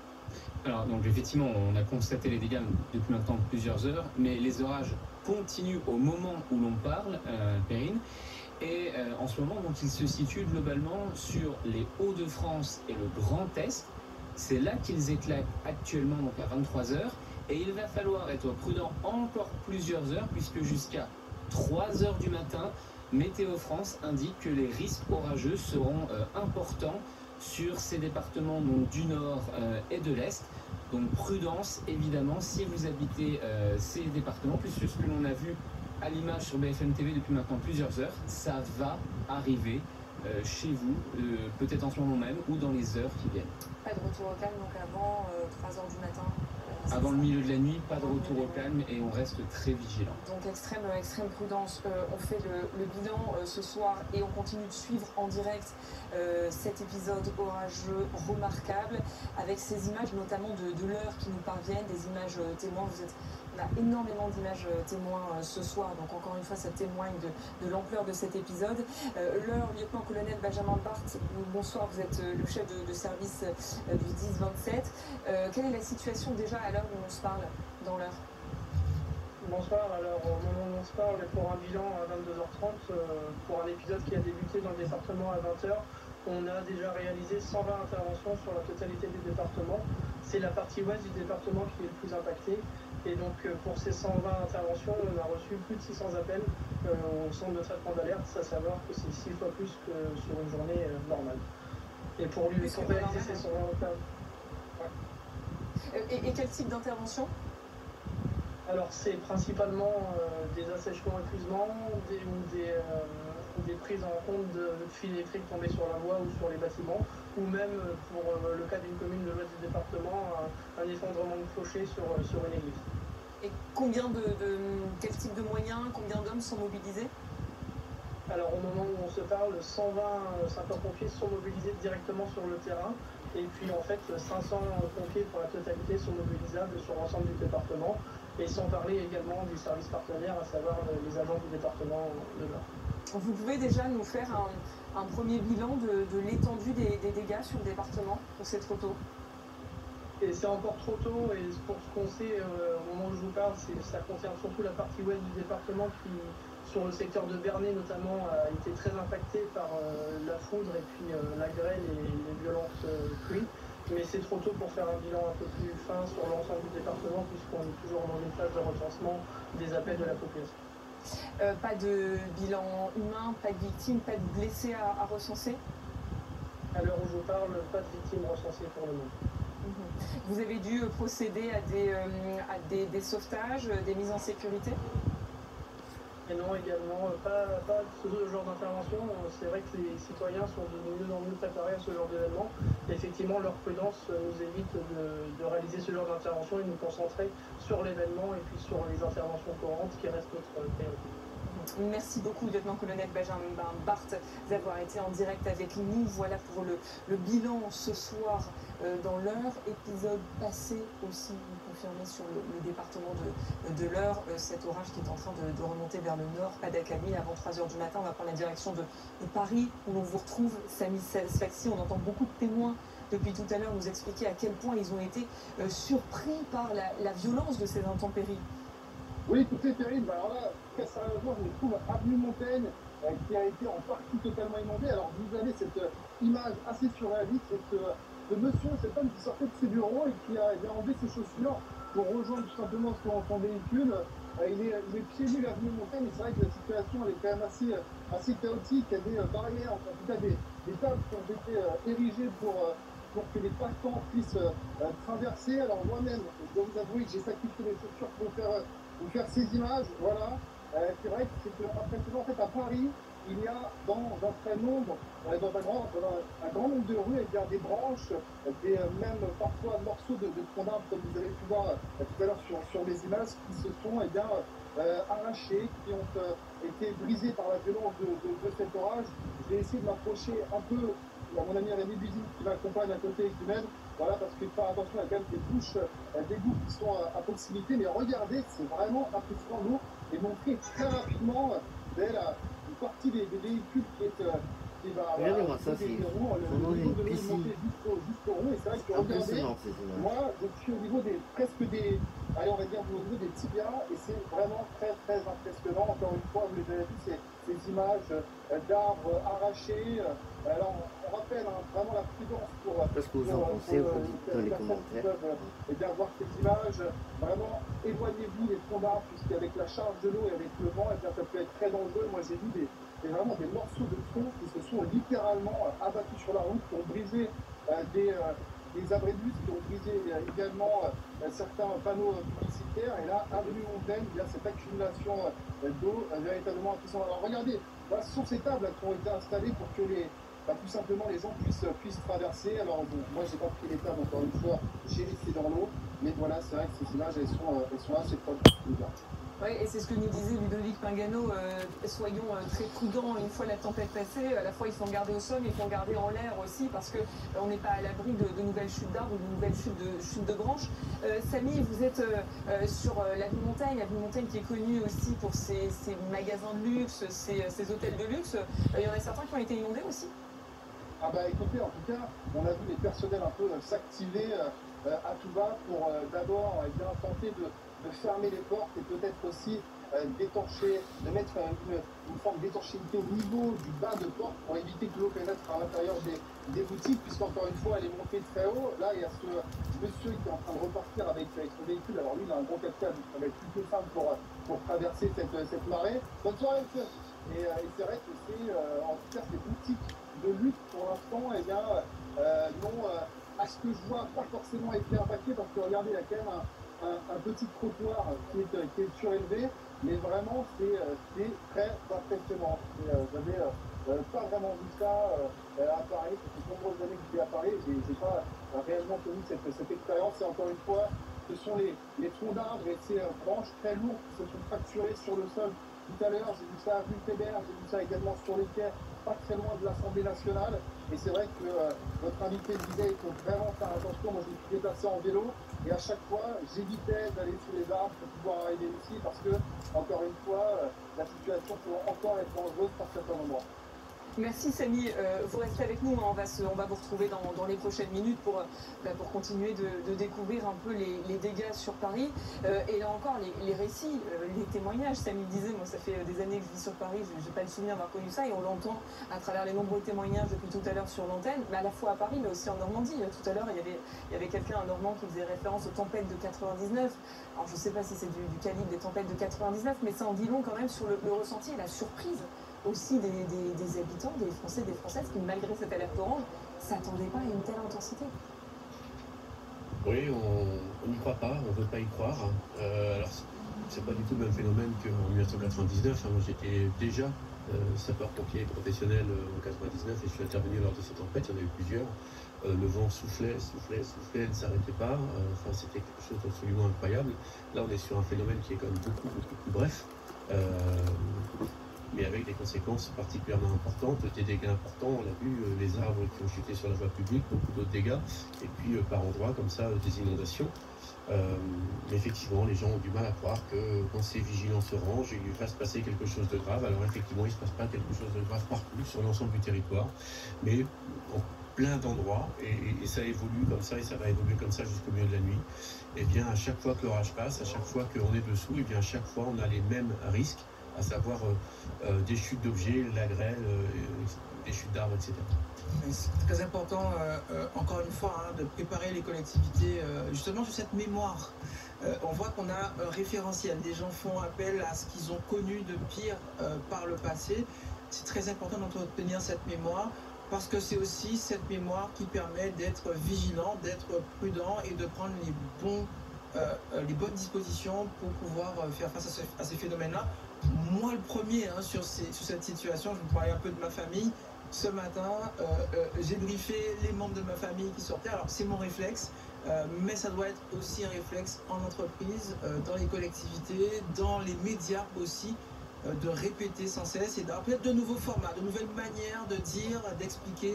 Alors, donc effectivement, on a constaté les dégâts depuis maintenant plusieurs heures, mais les orages continuent au moment où l'on parle, Perrine. Et en ce moment, donc, ils se situent globalement sur les Hauts-de-France et le Grand Est. C'est là qu'ils éclatent actuellement, donc à 23h. Et il va falloir être prudent encore plusieurs heures, puisque jusqu'à 3h du matin, Météo France indique que les risques orageux seront importants sur ces départements donc, du nord et de l'est. Donc prudence évidemment si vous habitez ces départements, puisque ce que l'on a vu à l'image sur BFM TV depuis maintenant plusieurs heures, ça va arriver chez vous, peut-être en ce moment même ou dans les heures qui viennent. Pas de retour au calme donc avant 3h du matin. Avant le milieu de la nuit, pas de retour au calme et on reste très vigilant. Donc extrême prudence. On fait le bilan ce soir et on continue de suivre en direct cet épisode orageux remarquable avec ces images notamment de l'heure qui nous parviennent, des images témoins. On a énormément d'images témoins ce soir, donc encore une fois ça témoigne de l'ampleur de cet épisode. L'heure, lieutenant-colonel Benjamin Barthes, bonsoir, vous êtes le chef de service du 10-27. Quelle est la situation déjà à l'heure où on se parle dans l'heure? Bonsoir, alors au moment où on se parle, pour un bilan à 22h30, pour un épisode qui a débuté dans le département à 20h, on a déjà réalisé 120 interventions sur la totalité du département. C'est la partie ouest du département qui est le plus impactée. Et donc pour ces 120 interventions, on a reçu plus de 600 appels au centre de traitement d'alerte, à savoir que c'est 6 fois plus que sur une journée normale. Et pour lui, réaliser ces 120 appels. Ouais. Et quel type d'intervention? Alors c'est principalement des assèchements épuisements ou des prises en compte de fils électriques tombés sur la voie ou sur les bâtiments, ou même pour le cas d'une commune de l'ouest du département, un effondrement de clocher sur une église. Et quel type de moyens, combien d'hommes sont mobilisés? Alors au moment où on se parle, 120 sapeurs-pompiers sont mobilisés directement sur le terrain. Et puis en fait, 500 pompiers pour la totalité sont mobilisables sur l'ensemble du département. Et sans parler également des services partenaires, à savoir les agents du département de l'Eure. Vous pouvez déjà nous faire un premier bilan de l'étendue des dégâts sur le département pour c'est trop tôt? Et c'est encore trop tôt, et pour ce qu'on sait au moment où je vous parle, ça concerne surtout la partie ouest du département qui, sur le secteur de Bernay notamment, a été très impacté par la foudre et puis la grêle et les violentes pluies. Mais c'est trop tôt pour faire un bilan un peu plus fin sur l'ensemble du département, puisqu'on est toujours dans une phase de recensement des appels de la population. Pas de bilan humain, pas de victimes, pas de blessés à recenser? À l'heure où je parle, pas de victimes recensées pour le moment. Vous avez dû procéder à des sauvetages, des mises en sécurité? Et non, également, pas ce genre d'intervention. C'est vrai que les citoyens sont de mieux en mieux préparés à ce genre d'événement. Effectivement, leur prudence nous évite de réaliser ce genre d'intervention et de nous concentrer sur l'événement et puis sur les interventions courantes qui restent notre priorité. Merci beaucoup, lieutenant-colonel Benjamin Barthe, d'avoir été en direct avec nous. Voilà pour le bilan ce soir dans l'Eure. Épisode passé aussi, vous confirmez, sur le département de l'Eure, cet orage qui est en train de remonter vers le nord, pas d'accalmie. Avant 3 h du matin, on va prendre la direction de Paris, où l'on vous retrouve, Samy Sfaxi. On entend beaucoup de témoins depuis tout à l'heure nous expliquer à quel point ils ont été surpris par la violence de ces intempéries. Oui, tout est terrible. Alors là, très sérieusement, je me trouve avenue Montaigne, qui a été en partie totalement inondée. Alors vous avez cette image assez surréaliste, ce monsieur, cet homme qui sortait de ses bureaux et qui a enlevé ses chaussures pour rejoindre tout simplement son véhicule. Il est pieds nus avenue Montaigne, et c'est vrai que la situation elle est quand même assez chaotique. Il y a des barrières, en tout cas des tables qui ont été érigées pour que les passants puissent traverser. Alors moi-même, je dois vous avouer que j'ai sacrifié les chaussures pour vous faire ces images, voilà. C'est vrai que c'est impressionnant. En fait, à Paris, il y a dans un très nombre, un grand nombre de rues, il y a des branches, même parfois morceaux de troncs d'arbres, comme vous avez pu voir tout à l'heure sur les images, qui se sont arrachés, qui ont été brisés par la violence de cet orage. J'ai essayé de m'approcher un peu à mon ami Rémi Buzy qui m'accompagne à côté du Med. Voilà, parce qu'il faut faire attention, il y a quand même des bouches d'égouts qui sont à proximité. Mais regardez, c'est vraiment impressionnant l'eau et montrer très rapidement une partie des véhicules qui va regardez-moi ça, c'est le niveau de l'eau est monté jusqu'au rond. Et c'est vrai que regardez, moi je suis au niveau allez, on va dire au niveau des tibias, et c'est vraiment très très impressionnant. Encore une fois, vous les avez vu, ces images d'arbres arrachés. Alors on rappelle vraiment la prudence pour parce que vous en pensez, vous dites dans les commentaires. Et bien voir ces images, vraiment éloignez-vous des troncs d'arbres, puisqu'avec la charge de l'eau et avec le vent, et bien, ça peut être très dangereux. Moi j'ai vu vraiment des morceaux de troncs qui se sont littéralement abattus sur la route, qui ont brisé des abribus, qui ont brisé également certains panneaux publicitaires. Et là, avenue Montaigne, il y a cette accumulation d'eau véritablement impressionnante. Alors regardez, là, ce sont ces tables qui ont été installées pour que tout simplement les gens puissent traverser. Alors bon, moi j'ai pas pris les tables, encore une fois, j'ai laissé dans l'eau, mais voilà, c'est vrai que ces images elles sont assez fortes. Oui, et c'est ce que nous disait Ludovic Pingano, soyons très prudents une fois la tempête passée. À la fois, il faut garder au sol, mais il faut garder en l'air aussi, parce qu'on n'est pas à l'abri de nouvelles chutes d'arbres ou de nouvelles chutes de branches. Samy, vous êtes sur l'avenue Montaigne qui est connue aussi pour ses magasins de luxe, ses hôtels de luxe. Il y en a certains qui ont été inondés aussi? Ah bah écoutez, en tout cas, on a vu les personnels un peu s'activer à tout va pour d'abord tenter de fermer les portes et peut-être aussi d'étancher, de mettre une forme d'étanchéité au niveau du bas de porte pour éviter que l'eau pénètre à l'intérieur des boutiques, puisqu'encore une fois elle est montée très haut. Là il y a ce monsieur qui est en train de repartir avec son véhicule. Alors lui il a un gros 4x4, ça va être plutôt simple pour traverser cette marée. Bonne soirée monsieur. Et c'est vrai que en tout cas ces boutiques de luxe pour l'instant n'ont à ce que je vois pas forcément été impactées, parce que regardez, il y a quand même un petit trottoir qui est surélevé, mais vraiment c'est très impressionnant. J'avais pas vraiment vu ça à Paris. Ça fait de nombreuses années que j'étais à Paris, j'ai pas réellement connu cette expérience. Et encore une fois, ce sont les troncs d'arbres et ces branches très lourdes qui se sont fracturées sur le sol. Tout à l'heure, j'ai vu ça à rue Kébert, j'ai vu ça également sur les quais, pas très loin de l'Assemblée nationale. Et c'est vrai que votre invité disait qu'il faut vraiment faire attention. Moi, je me suis déplacé en vélo et à chaque fois, j'évitais d'aller sous les arbres pour pouvoir arriver ici, parce que, encore une fois, la situation peut encore être dangereuse par certains endroits. Merci Samy, vous restez avec nous, on va vous retrouver dans les prochaines minutes pour continuer de découvrir un peu les dégâts sur Paris. Et là encore, les récits, les témoignages, Samy disait, moi ça fait des années que je vis sur Paris, je n'ai pas le souvenir d'avoir connu ça, et on l'entend à travers les nombreux témoignages depuis tout à l'heure sur l'antenne, mais à la fois à Paris, mais aussi en Normandie. Tout à l'heure, il y avait quelqu'un, un Normand, qui faisait référence aux tempêtes de 99. Alors je ne sais pas si c'est du calibre des tempêtes de 99, mais ça en dit long quand même sur le ressenti et la surprise aussi des habitants, des Français, des Françaises qui, malgré cette alerte orange, ne s'attendaient pas à une telle intensité. Oui, on n'y croit pas, on ne veut pas y croire. Alors, c'est pas du tout le même phénomène qu'en 1999. Moi, j'étais déjà sapeur-pompier professionnel en 1999 et je suis intervenu lors de cette tempête. Il y en a eu plusieurs. Le vent soufflait, ne s'arrêtait pas. C'était quelque chose d'absolument incroyable. Là, on est sur un phénomène qui est quand même beaucoup plus bref. Mais avec des conséquences particulièrement importantes, des dégâts importants. On l'a vu, les arbres qui ont chuté sur la voie publique, beaucoup d'autres dégâts, et puis par endroits comme ça, des inondations. Mais effectivement, les gens ont du mal à croire que quand ces vigilants se rangent, il va se passer quelque chose de grave. Alors effectivement, il ne se passe pas quelque chose de grave partout, sur l'ensemble du territoire, mais en plein d'endroits, et ça évolue comme ça, et ça va évoluer comme ça jusqu'au milieu de la nuit. Et bien, à chaque fois que l'orage passe, à chaque fois qu'on est dessous, et bien à chaque fois, on a les mêmes risques, à savoir des chutes d'objets, la grêle, des chutes d'arbres, etc. C'est très important, encore une fois, de préparer les collectivités justement sur cette mémoire. On voit qu'on a un référentiel. Les gens font appel à ce qu'ils ont connu de pire par le passé. C'est très important d'entretenir cette mémoire parce que c'est aussi cette mémoire qui permet d'être vigilant, d'être prudent et de prendre les bonnes dispositions pour pouvoir faire face à ces phénomènes-là. Moi, le premier, sur cette situation, je vous parlais un peu de ma famille. Ce matin, j'ai briefé les membres de ma famille qui sortaient. Alors, c'est mon réflexe, mais ça doit être aussi un réflexe en entreprise, dans les collectivités, dans les médias aussi, de répéter sans cesse et d'avoir peut-être de nouveaux formats, de nouvelles manières de dire, d'expliquer.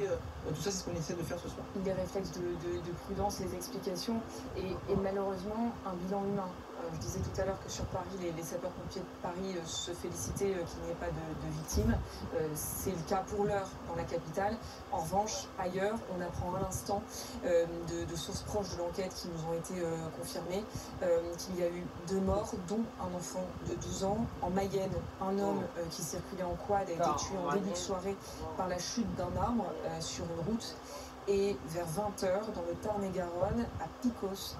Tout ça, c'est ce qu'on essaie de faire ce soir. Des réflexes de prudence, les explications et malheureusement un bilan humain. Je disais tout à l'heure que sur Paris, les sapeurs-pompiers de Paris se félicitaient qu'il n'y ait pas de victimes. C'est le cas pour l'heure dans la capitale. En revanche, ailleurs, on apprend à l'instant de sources proches de l'enquête qui nous ont été confirmées qu'il y a eu 2 morts, dont un enfant de 12 ans. En Mayenne, un homme qui circulait en quad a été tué en début de soirée par la chute d'un arbre sur une route. Et vers 20h, dans le Tarn-et-Garonne, à Piquecos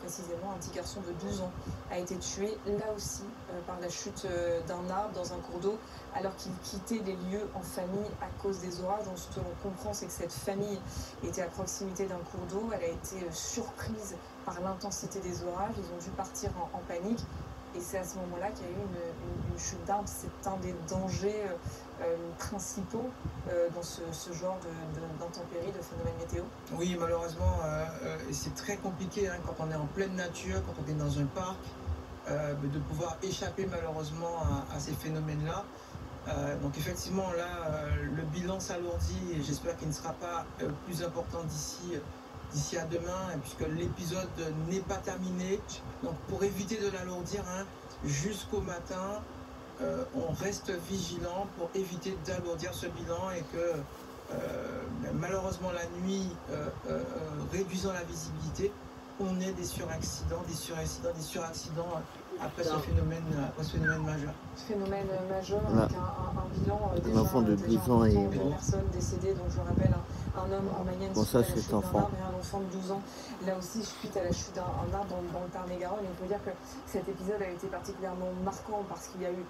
précisément, un petit garçon de 12 ans a été tué, là aussi, par la chute d'un arbre dans un cours d'eau, alors qu'il quittait les lieux en famille à cause des orages. Donc ce que l'on comprend, c'est que cette famille était à proximité d'un cours d'eau, elle a été surprise par l'intensité des orages, ils ont dû partir en panique. Et c'est à ce moment-là qu'il y a eu une chute d'arbres. C'est un des dangers principaux dans ce genre d'intempéries, de phénomènes météo. Oui, malheureusement, c'est très compliqué quand on est en pleine nature, quand on est dans un parc, de pouvoir échapper malheureusement à ces phénomènes-là. Donc effectivement, là, le bilan s'alourdit et j'espère qu'il ne sera pas plus important d'ici à demain, puisque l'épisode n'est pas terminé. Donc pour éviter de l'alourdir, jusqu'au matin, on reste vigilant pour éviter d'alourdir ce bilan et que malheureusement la nuit, réduisant la visibilité, on ait des suraccidents, des suraccidents après ce phénomène majeur. Ce phénomène majeur avec un bilan déjà, un enfant de 12 ans et une personne décédée, donc je rappelle un homme en Mayenne bon, ça, c'est enfant. Et un enfant de 12 ans, là aussi suite à la chute d'un arbre dans le Tarn-et-Garonne. Il faut dire que cet épisode a été particulièrement marquant parce qu'il y a eu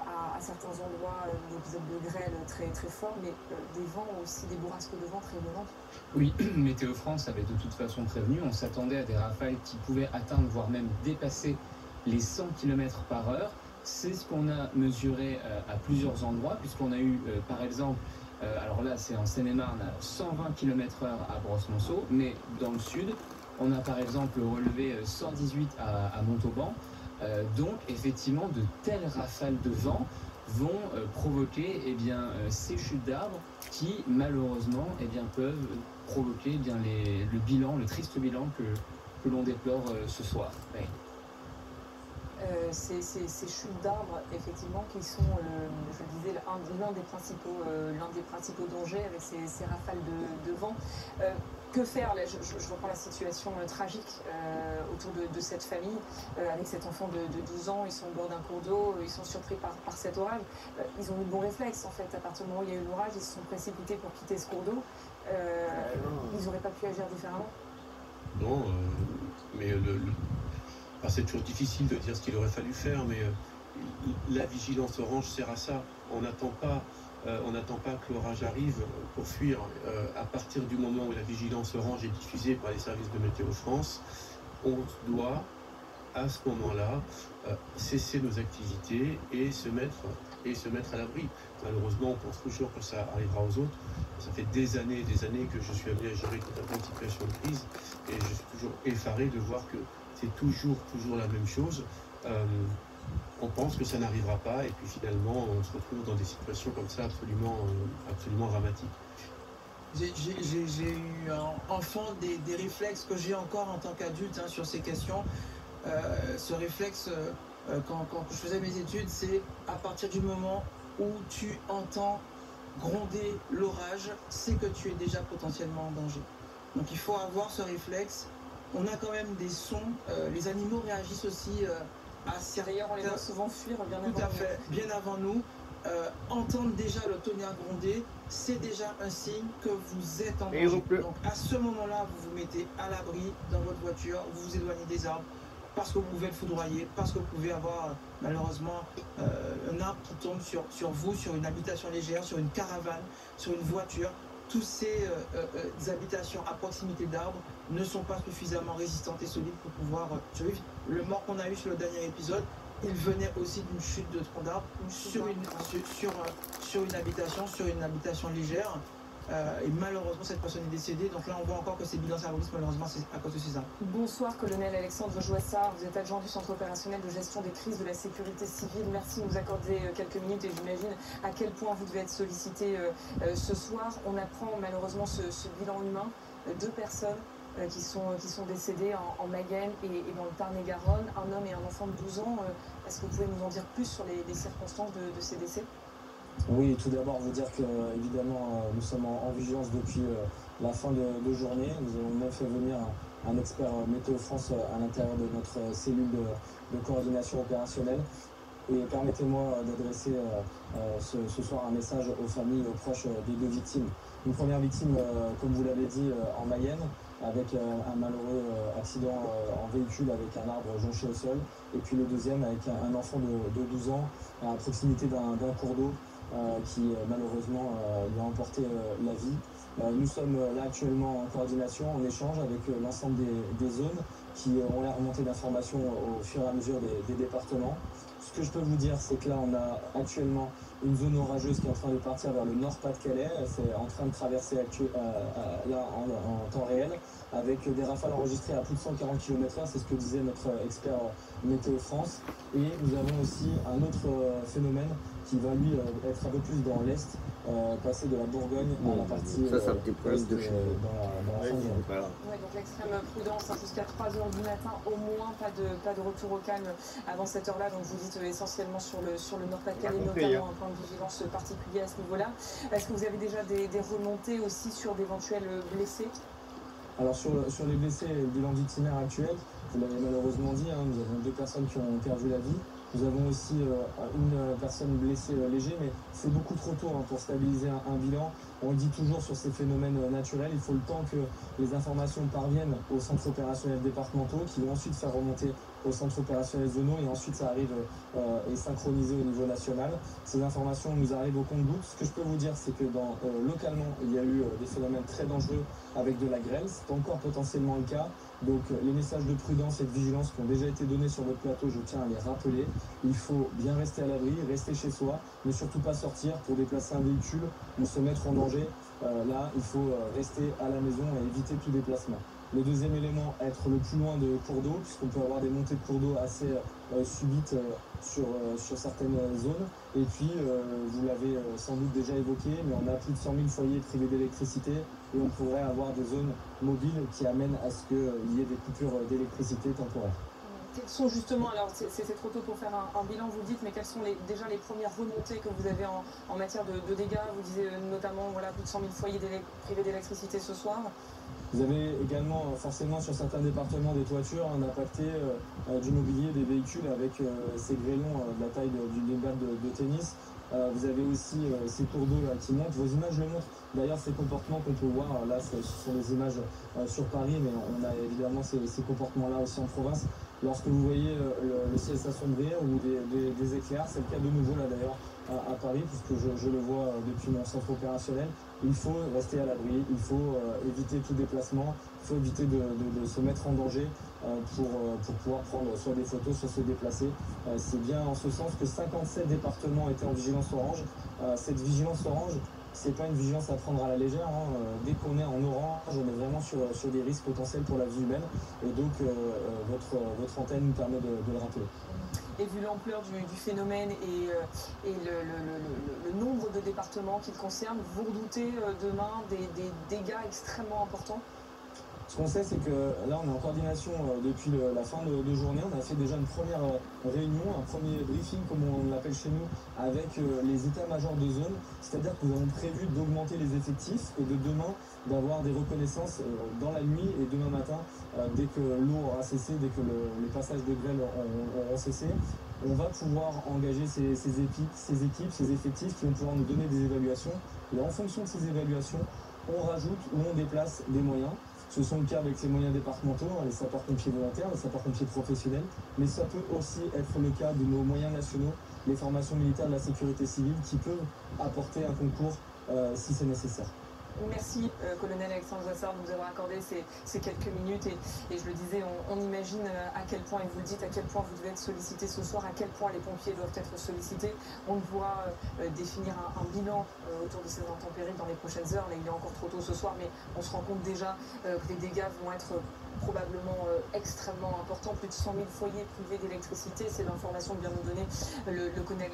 à certains endroits des épisodes de grêle très, très forts, mais des vents aussi, des bourrasques de vent très violentes. Oui, Météo France avait de toute façon prévenu, on s'attendait à des rafales qui pouvaient atteindre, voire même dépasser les 100 km/h. C'est ce qu'on a mesuré à plusieurs endroits, puisqu'on a eu par exemple, alors là c'est en Seine-et-Marne, 120 km/h à Brosse-Monceau, mais dans le sud, on a par exemple relevé 118 à Montauban. Donc effectivement, de telles rafales de vent vont provoquer ces chutes d'arbres qui malheureusement peuvent provoquer le triste bilan que l'on déplore ce soir. Ouais. ces chutes d'arbres, effectivement, qui sont, je le disais, l'un des principaux dangers avec ces rafales de vent. Que faire là, je reprends la situation tragique autour de cette famille, avec cet enfant de 12 ans, ils sont au bord d'un cours d'eau, ils sont surpris par cet orage. Ils ont eu le bon réflexe en fait, à partir du moment où il y a eu l'orage, ils se sont précipités pour quitter ce cours d'eau. Ils n'auraient pas pu agir différemment? Non, mais c'est toujours difficile de dire ce qu'il aurait fallu faire, mais la vigilance orange sert à ça. On n'attend pas que l'orage arrive pour fuir. À partir du moment où la vigilance orange est diffusée par les services de Météo France, on doit, à ce moment-là, cesser nos activités et se mettre à l'abri. Malheureusement, on pense toujours que ça arrivera aux autres. Ça fait des années et des années que je suis amené à gérer toute une situation de crise et je suis toujours effaré de voir que c'est toujours la même chose. On pense que ça n'arrivera pas et puis finalement on se retrouve dans des situations comme ça absolument dramatiques. J'ai eu enfant des réflexes que j'ai encore en tant qu'adulte sur ces questions. Ce réflexe, quand je faisais mes études, c'est à partir du moment où tu entends gronder l'orage, c'est que tu es déjà potentiellement en danger. Donc il faut avoir ce réflexe. On a quand même des sons, les animaux réagissent aussi à certains... D'ailleurs, on les voit souvent fuir bien avant nous. Tout à fait, bien avant nous. Entendre déjà le tonnerre gronder, c'est déjà un signe que vous êtes en danger. Donc à ce moment-là, vous vous mettez à l'abri dans votre voiture, vous vous éloignez des arbres, parce que vous pouvez être foudroyé, parce que vous pouvez avoir malheureusement un arbre qui tombe sur vous, sur une habitation légère, sur une caravane, sur une voiture. Tous ces habitations à proximité d'arbres ne sont pas suffisamment résistantes et solides pour pouvoir survivre. Le mort qu'on a eu sur le dernier épisode, il venait aussi d'une chute de tronc d'arbre sur une habitation légère. Et malheureusement, cette personne est décédée. Donc là, on voit encore que ces bilans services, malheureusement, c'est à cause de ces arbres. Bonsoir, colonel Alexandre Joissard. Vous êtes adjoint du Centre opérationnel de gestion des crises de la sécurité civile. Merci de nous accorder quelques minutes et j'imagine à quel point vous devez être sollicité ce soir. On apprend malheureusement ce bilan humain. 2 personnes qui sont décédées en Mayenne et dans le Tarn-et-Garonne, un homme et un enfant de 12 ans. Est-ce que vous pouvez nous en dire plus sur les circonstances de ces décès? Oui, tout d'abord vous dire que évidemment nous sommes en vigilance depuis la fin de journée. Nous avons même fait venir un expert Météo France à l'intérieur de notre cellule de coordination opérationnelle. Et permettez-moi d'adresser ce soir un message aux familles et aux proches des 2 victimes. Une première victime, comme vous l'avez dit, en Mayenne, avec un malheureux accident en véhicule avec un arbre jonché au sol. Et puis le deuxième avec un enfant de 12 ans à proximité d'un cours d'eau qui malheureusement lui a emporté la vie. Nous sommes là actuellement en coordination, en échange avec l'ensemble des zones qui ont la remontée d'informations au fur et à mesure des départements. Ce que je peux vous dire, c'est que là, on a actuellement une zone orageuse qui est en train de partir vers le Nord-Pas-de-Calais. C'est en train de traverser là en temps réel, avec des rafales enregistrées à plus de 140 km/h. C'est ce que disait notre expert Météo France. Et nous avons aussi un autre phénomène qui va lui être un peu plus dans l'est, passer de la Bourgogne à la partie ça un petit problème de dans la fin du voilà. Ouais, donc l'extrême prudence jusqu'à 3 h du matin, au moins pas de retour au calme avant cette heure-là. Donc vous dites essentiellement sur le Nord-Pas-de-Calais, notamment un point de vigilance particulier à ce niveau-là. Est-ce que vous avez déjà des remontées aussi sur d'éventuels blessés? Alors sur les blessés, le bilan victimaire actuel, vous l'avez malheureusement dit, nous avons 2 personnes qui ont perdu la vie. Nous avons aussi une personne blessée léger, mais c'est beaucoup trop tôt pour stabiliser un bilan. On le dit toujours sur ces phénomènes naturels, il faut le temps que les informations parviennent aux centres opérationnels départementaux, qui vont ensuite faire remonter aux centres opérationnels zonaux, et ensuite ça arrive et synchronisé au niveau national. Ces informations nous arrivent au compte-gouttes. Ce que je peux vous dire, c'est que localement, il y a eu des phénomènes très dangereux avec de la grêle. C'est encore potentiellement le cas. Donc les messages de prudence et de vigilance qui ont déjà été donnés sur votre plateau, je tiens à les rappeler. Il faut bien rester à l'abri, rester chez soi, ne surtout pas sortir pour déplacer un véhicule ou se mettre en danger. Là, il faut rester à la maison et éviter tout déplacement. Le deuxième élément, être le plus loin de cours d'eau, puisqu'on peut avoir des montées de cours d'eau assez subites sur certaines zones. Et puis, vous l'avez sans doute déjà évoqué, mais on a plus de 100 000 foyers privés d'électricité et on pourrait avoir des zones mobiles qui amènent à ce qu'il y ait des coupures d'électricité temporaires. Quels sont justement, alors c'est trop tôt pour faire un bilan, vous le dites, mais quelles sont déjà les premières remontées que vous avez en matière de dégâts? Vous disiez notamment voilà, plus de 100 000 foyers privés d'électricité ce soir. Vous avez également forcément sur certains départements des toitures impactées du mobilier, des véhicules avec ces grêlons de la taille d'une balle de tennis. Vous avez aussi ces cours d'eau qui montent. Vos images le montrent. D'ailleurs, ces comportements qu'on peut voir, là, ce sont des images sur Paris, mais on a évidemment ces comportements-là aussi en province. Lorsque vous voyez le ciel s'assombrir ou des éclairs, c'est le cas de nouveau là d'ailleurs à Paris, puisque je le vois depuis mon centre opérationnel. Il faut rester à l'abri, il faut éviter tout déplacement, il faut éviter de se mettre en danger pour pouvoir prendre soit des photos, soit se déplacer. C'est bien en ce sens que 57 départements étaient en vigilance orange. Cette vigilance orange, c'est pas une vigilance à prendre à la légère. Dès qu'on est en orange, on est vraiment sur des risques potentiels pour la vie humaine. Et donc, votre antenne nous permet de le rappeler. Et vu l'ampleur du phénomène et le nombre de départements qu'il concerne, vous redoutez demain des dégâts extrêmement importants? Ce qu'on sait, c'est que là, on est en coordination depuis la fin de journée. On a fait déjà une première réunion, un premier briefing, comme on l'appelle chez nous, avec les états-majors de zone. C'est-à-dire que nous avons prévu d'augmenter les effectifs et de demain d'avoir des reconnaissances dans la nuit et demain matin, dès que l'eau aura cessé, dès que les passages de grêle auront cessé. On va pouvoir engager ces équipes, ces effectifs qui vont pouvoir nous donner des évaluations. Et en fonction de ces évaluations, on rajoute ou on déplace des moyens. Ce sont le cas avec les moyens départementaux, les sapeurs-pompiers volontaires, les sapeurs-pompiers professionnels, mais ça peut aussi être le cas de nos moyens nationaux, les formations militaires de la sécurité civile qui peuvent apporter un concours si c'est nécessaire. Merci colonel Alexandre Joissard de nous avoir accordé ces quelques minutes et je le disais, on imagine à quel point, et vous le dites, à quel point vous devez être sollicité ce soir, à quel point les pompiers doivent être sollicités. On pourra définir un bilan autour de ces intempéries dans les prochaines heures. Là, il est encore trop tôt ce soir, mais on se rend compte déjà que les dégâts vont être probablement extrêmement important. Plus de 100 000 foyers privés d'électricité, c'est l'information que vient nous donner le colonel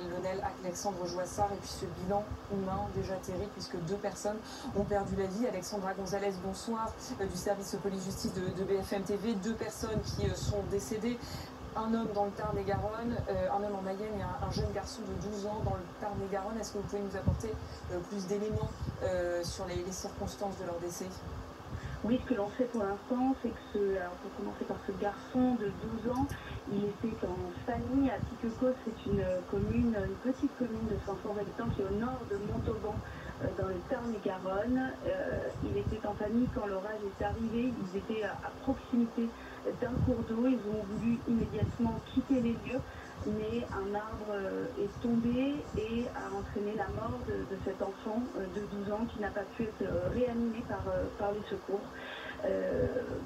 Alexandre Joissard. Et puis ce bilan humain déjà terrible, puisque 2 personnes ont perdu la vie. Alexandra Gonzalez, bonsoir, du service police-justice de BFM TV. 2 personnes qui sont décédées. Un homme dans le Tarn-et-Garonne, un homme en Mayenne et un jeune garçon de 12 ans dans le Tarn-et-Garonne. Est-ce que vous pouvez nous apporter plus d'éléments sur les circonstances de leur décès? Oui, ce que l'on sait pour l'instant, c'est que alors pour commencer par ce garçon de 12 ans, il était en famille à Tiquecos. C'est une petite commune de 500 habitants qui est au nord de Montauban, dans le Tarn-et-Garonne. Il était en famille quand l'orage est arrivé. Ils étaient à proximité d'un cours d'eau. Ils ont voulu immédiatement quitter les lieux, mais un arbre est tombé et a entraîné la mort de cet enfant de 12 ans qui n'a pas pu être réanimé par les secours.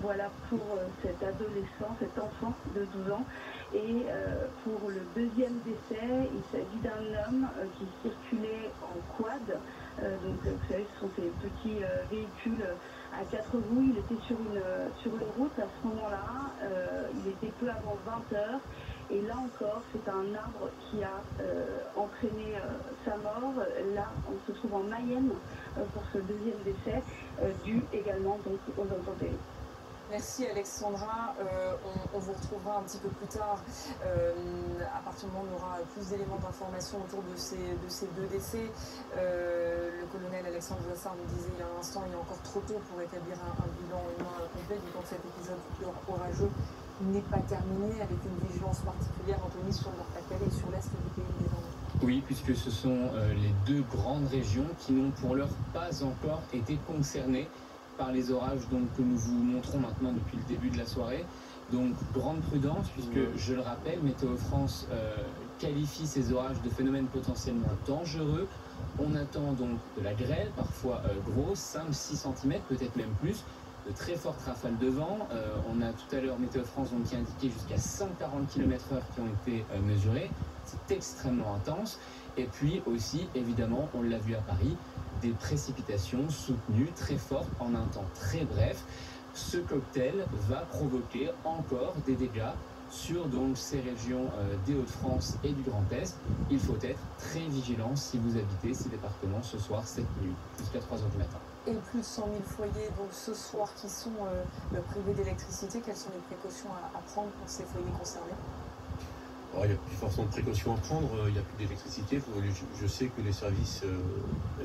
Voilà pour cet adolescent, cet enfant de 12 ans. Et pour le deuxième décès, il s'agit d'un homme qui circulait en quad. Donc vous savez, ce sont ces petits véhicules à 4 roues. Il était sur une route à ce moment-là. Il était peu avant 20 heures. Et là encore, c'est un arbre qui a entraîné sa mort. Là, on se trouve en Mayenne pour ce deuxième décès, dû également donc aux intempéries. Merci Alexandra, on vous retrouvera un petit peu plus tard, à partir du moment où on aura plus d'éléments d'information autour de ces 2 décès. Le colonel Alexandre Joissard nous disait il y a un instant, il est encore trop tôt pour établir un bilan humain complet, du temps que cet épisode orageux n'est pas terminé, avec une vigilance particulière, Anthony, sur le Nord-Pas-de-Calais et sur l'Est du pays désormais. Oui, puisque ce sont les 2 grandes régions qui n'ont pour l'heure pas encore été concernées par les orages que nous vous montrons maintenant depuis le début de la soirée. Donc grande prudence, puisque je le rappelle, Météo France qualifie ces orages de phénomènes potentiellement dangereux. On attend donc de la grêle, parfois grosse, 5-6 cm, peut-être même plus, de très fortes rafales de vent. On a tout à l'heure Météo France qui a indiqué jusqu'à 140 km/h qui ont été mesurés. C'est extrêmement intense. Et puis aussi, évidemment, on l'a vu à Paris, des précipitations soutenues très fortes en un temps très bref. Ce cocktail va provoquer encore des dégâts sur donc ces régions des Hauts-de-France et du Grand Est. Il faut être très vigilant si vous habitez ces départements ce soir, cette nuit, jusqu'à 3 h du matin. et plus de 100 000 foyers donc ce soir qui sont privés d'électricité. Quelles sont les précautions à prendre pour ces foyers concernés? Alors, il n'y a plus forcément de précautions à prendre, il n'y a plus d'électricité. Je sais que les services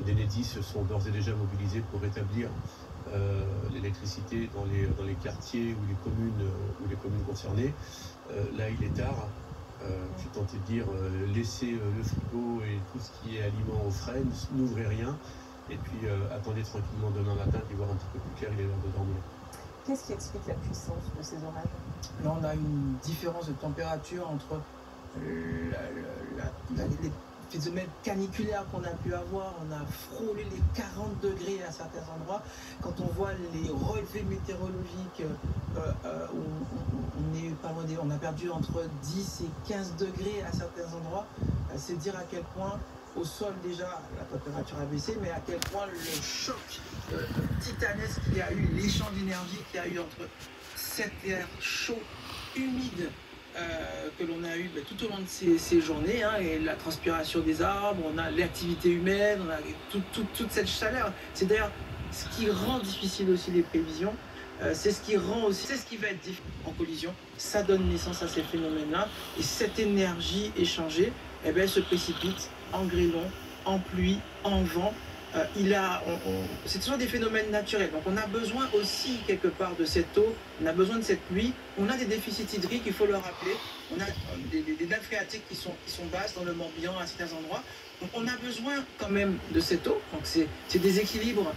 d'Enedis sont d'ores et déjà mobilisés pour rétablir l'électricité dans les quartiers ou les communes concernées. Là, il est tard. Je suis tenté de dire, laissez le frigo et tout ce qui est aliments au frais, n'ouvrez rien, et puis attendez tranquillement demain matin, puis voir un petit peu plus clair, il est l'heure de dormir. Qu'est-ce qui explique la puissance de ces orages? Là, on a une différence de température entre les phénomènes caniculaires qu'on a pu avoir. On a frôlé les 40 degrés à certains endroits. Quand on voit les relevés météorologiques, on a perdu entre 10 et 15 degrés à certains endroits. C'est dire à quel point au sol déjà la température a baissé, mais à quel point le choc titanesque qu'il y a eu, l'échange d'énergie qu'il y a eu entre cet air chaud, humide, que l'on a eu tout au long de ces journées, hein, et la transpiration des arbres, on a l'activité humaine, on a toute cette chaleur. C'est d'ailleurs ce qui rend difficile aussi les prévisions, c'est ce qui va être difficile en collision. Ça donne naissance à ces phénomènes-là, et cette énergie échangée, elle se précipite en grêlon, en pluie, en vent. C'est toujours des phénomènes naturels. Donc on a besoin aussi quelque part de cette eau, on a besoin de cette pluie. On a des déficits hydriques, il faut le rappeler. On a des nappes phréatiques qui sont basses dans le Morbihan à certains endroits. Donc on a besoin quand même de cette eau. Donc c'est des équilibres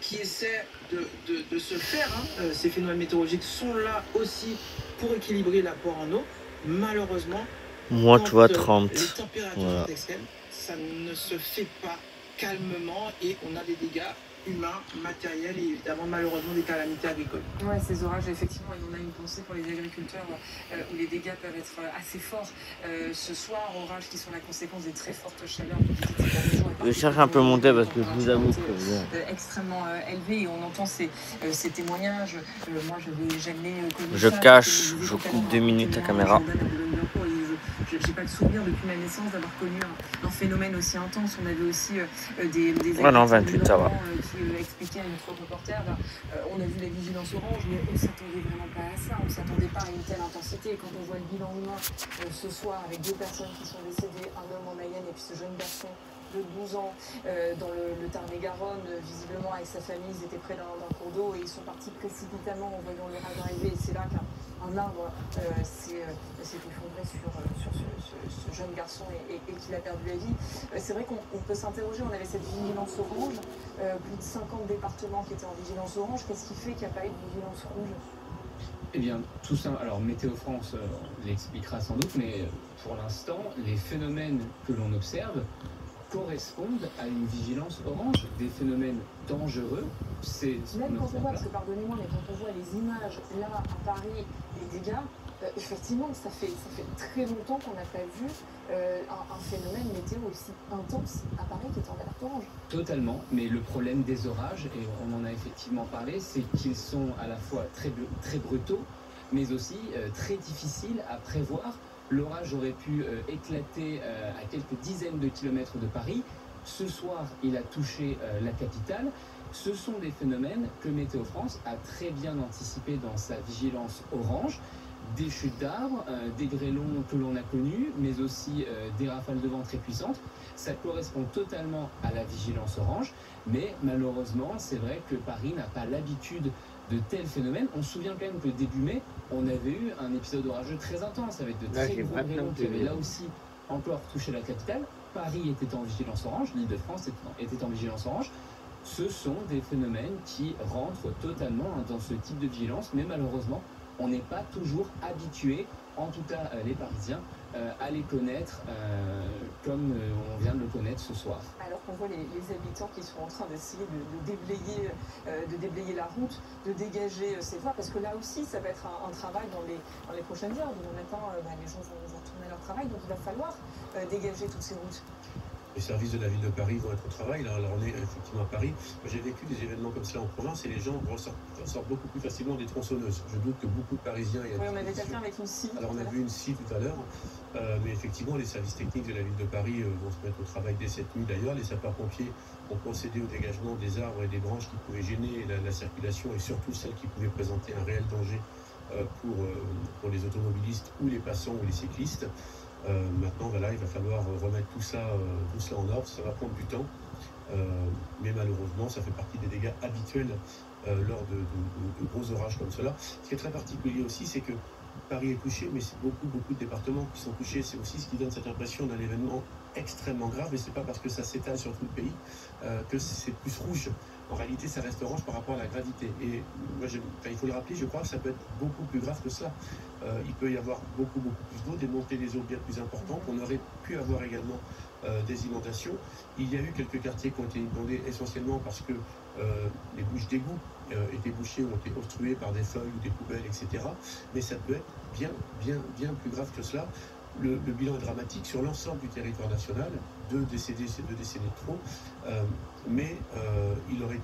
qui essaient de se faire. Hein. Ces phénomènes météorologiques sont là aussi pour équilibrer l'apport en eau. Malheureusement, moi tu vois 30. Les températures sont extrêmes, ça ne se fait pas calmement et on a des dégâts humains, matériels et évidemment malheureusement des calamités agricoles. Ouais, ces orages, effectivement, on a une pensée pour les agriculteurs où les dégâts peuvent être assez forts. Ce soir, orages qui sont la conséquence des très fortes chaleurs. Je cherche un peu mon thé parce que je vous avoue que extrêmement élevé et on entend ces témoignages. Moi, je n'avais jamais connu je ça, cache, je coupe 2 minutes la caméra. J'ai pas de souvenir depuis ma naissance d'avoir connu un phénomène aussi intense. On avait aussi des ouais, non, 28, ça va. Qui expliquaient à notre reporter, on a vu la vigilance orange, mais on s'attendait vraiment pas à ça. On s'attendait pas à une telle intensité. Et quand on voit le bilan humain ce soir avec 2 personnes qui sont décédées, un homme en Mayenne et puis ce jeune garçon de 12 ans dans le Tarn-et-Garonne, visiblement avec sa famille, ils étaient près d'un cours d'eau et ils sont partis précipitamment en voyant l'orage arriver. Et c'est là qu'un arbre s'est effondré sur ce jeune garçon et qu'il a perdu la vie. C'est vrai qu'on peut s'interroger, on avait cette vigilance orange, plus de 50 départements qui étaient en vigilance orange. Qu'est-ce qui fait qu'il n'y a pas eu de vigilance rouge? Eh bien, tout ça, alors Météo France l'expliquera sans doute, mais pour l'instant, les phénomènes que l'on observe correspondent à une vigilance orange, des phénomènes dangereux. Même quand on voit, parce que pardonnez-moi, mais quand on voit les images là à Paris, les dégâts, effectivement, ça fait très longtemps qu'on n'a pas vu un phénomène météo aussi intense à Paris qui est en alerte orange. Totalement, mais le problème des orages, et on en a effectivement parlé, c'est qu'ils sont à la fois très brutaux, mais aussi très difficiles à prévoir. L'orage aurait pu éclater à quelques dizaines de kilomètres de Paris. Ce soir, il a touché la capitale. Ce sont des phénomènes que Météo France a très bien anticipés dans sa vigilance orange. Des chutes d'arbres, des grêlons que l'on a connus, mais aussi des rafales de vent très puissantes. Ça correspond totalement à la vigilance orange, mais malheureusement, c'est vrai que Paris n'a pas l'habitude de tels phénomènes. On se souvient quand même que début mai, on avait eu un épisode orageux très intense avec de très gros grêlons qui avaient là aussi encore touché la capitale. Paris était en vigilance orange, l'Île-de-France était en vigilance orange. Ce sont des phénomènes qui rentrent totalement dans ce type de vigilance, mais malheureusement, on n'est pas toujours habitué, en tout cas les Parisiens, à les connaître comme on vient de le connaître ce soir. Alors qu'on voit les habitants qui sont en train d'essayer de déblayer la route, de dégager ces voies, parce que là aussi ça va être un travail dans les prochaines heures. Demain matin, les gens vont retourner à leur travail, donc il va falloir dégager toutes ces routes. les services de la ville de Paris vont être au travail. Là, on est effectivement à Paris. J'ai vécu des événements comme cela en province et les gens ressortent beaucoup plus facilement des tronçonneuses. Je doute que beaucoup de Parisiens... Oui, on avait quelqu'un avec une scie. Alors on a vu une scie tout à l'heure, mais effectivement les services techniques de la ville de Paris vont se mettre au travail dès cette nuit d'ailleurs. Les sapeurs-pompiers ont procédé au dégagement des arbres et des branches qui pouvaient gêner la circulation et surtout celles qui pouvaient présenter un réel danger pour les automobilistes ou les passants ou les cyclistes. Maintenant, voilà, il va falloir remettre tout ça en ordre. Ça va prendre du temps, mais malheureusement, ça fait partie des dégâts habituels lors de gros orages comme cela. Ce qui est très particulier aussi, c'est que Paris est touché, mais c'est beaucoup de départements qui sont touchés. C'est aussi ce qui donne cette impression d'un événement extrêmement grave, et c'est pas parce que ça s'étale sur tout le pays que c'est plus rouge. En réalité, ça reste orange par rapport à la gravité. Et moi, il faut le rappeler, je crois que ça peut être beaucoup plus grave que cela. Il peut y avoir beaucoup plus d'eau, des montées des eaux bien plus importantes. On aurait pu avoir également des inondations. Il y a eu quelques quartiers qui ont été inondés essentiellement parce que les bouches d'égout étaient bouchées ou ont été obstruées par des feuilles ou des poubelles, etc. Mais ça peut être bien plus grave que cela. Le bilan est dramatique sur l'ensemble du territoire national. 2 décédés, c'est 2 décédés de trop. Mais il aurait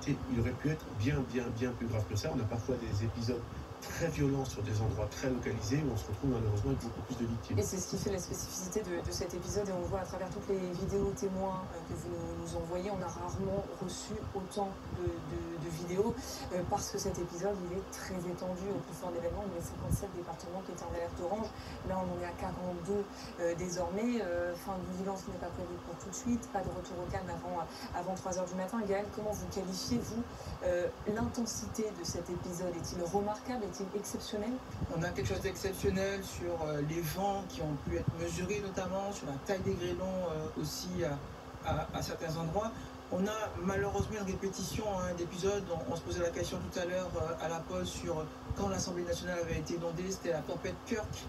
pu être bien plus grave que ça. On a parfois des épisodes très violents sur des endroits très localisés où on se retrouve malheureusement avec beaucoup plus de victimes. Et c'est ce qui fait la spécificité de cet épisode, et on voit à travers toutes les vidéos témoins que vous nous envoyez, on a rarement reçu autant de vidéos parce que cet épisode il est très étendu. Au plus fort d'événements, il y a 57 départements qui étaient en alerte orange. Là on en est à 42 désormais. Fin de vigilance n'est pas prévue pour tout de suite, pas de retour au calme avant 3h du matin. Gaël, comment vous qualifiez-vous l'intensité de cet épisode? Est-il remarquable? Est-il exceptionnel? On a quelque chose d'exceptionnel sur les vents qui ont pu être mesurés, notamment sur la taille des grêlons aussi à certains endroits. On a malheureusement une répétition d'épisodes. On se posait la question tout à l'heure à la pause sur quand l'Assemblée nationale avait été inondée. C'était la tempête Kirk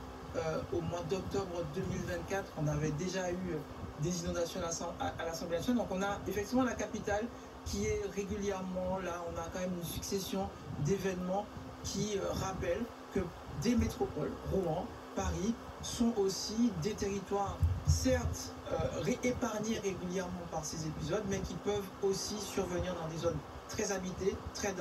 au mois d'octobre 2024. On avait déjà eu des inondations à l'Assemblée nationale. Donc on a effectivement la capitale qui est régulièrement là. On a quand même une succession d'événements qui rappellent que des métropoles, Rouen, Paris, sont aussi des territoires, certes, épargnés régulièrement par ces épisodes, mais qui peuvent aussi survenir dans des zones très habitées, très denses.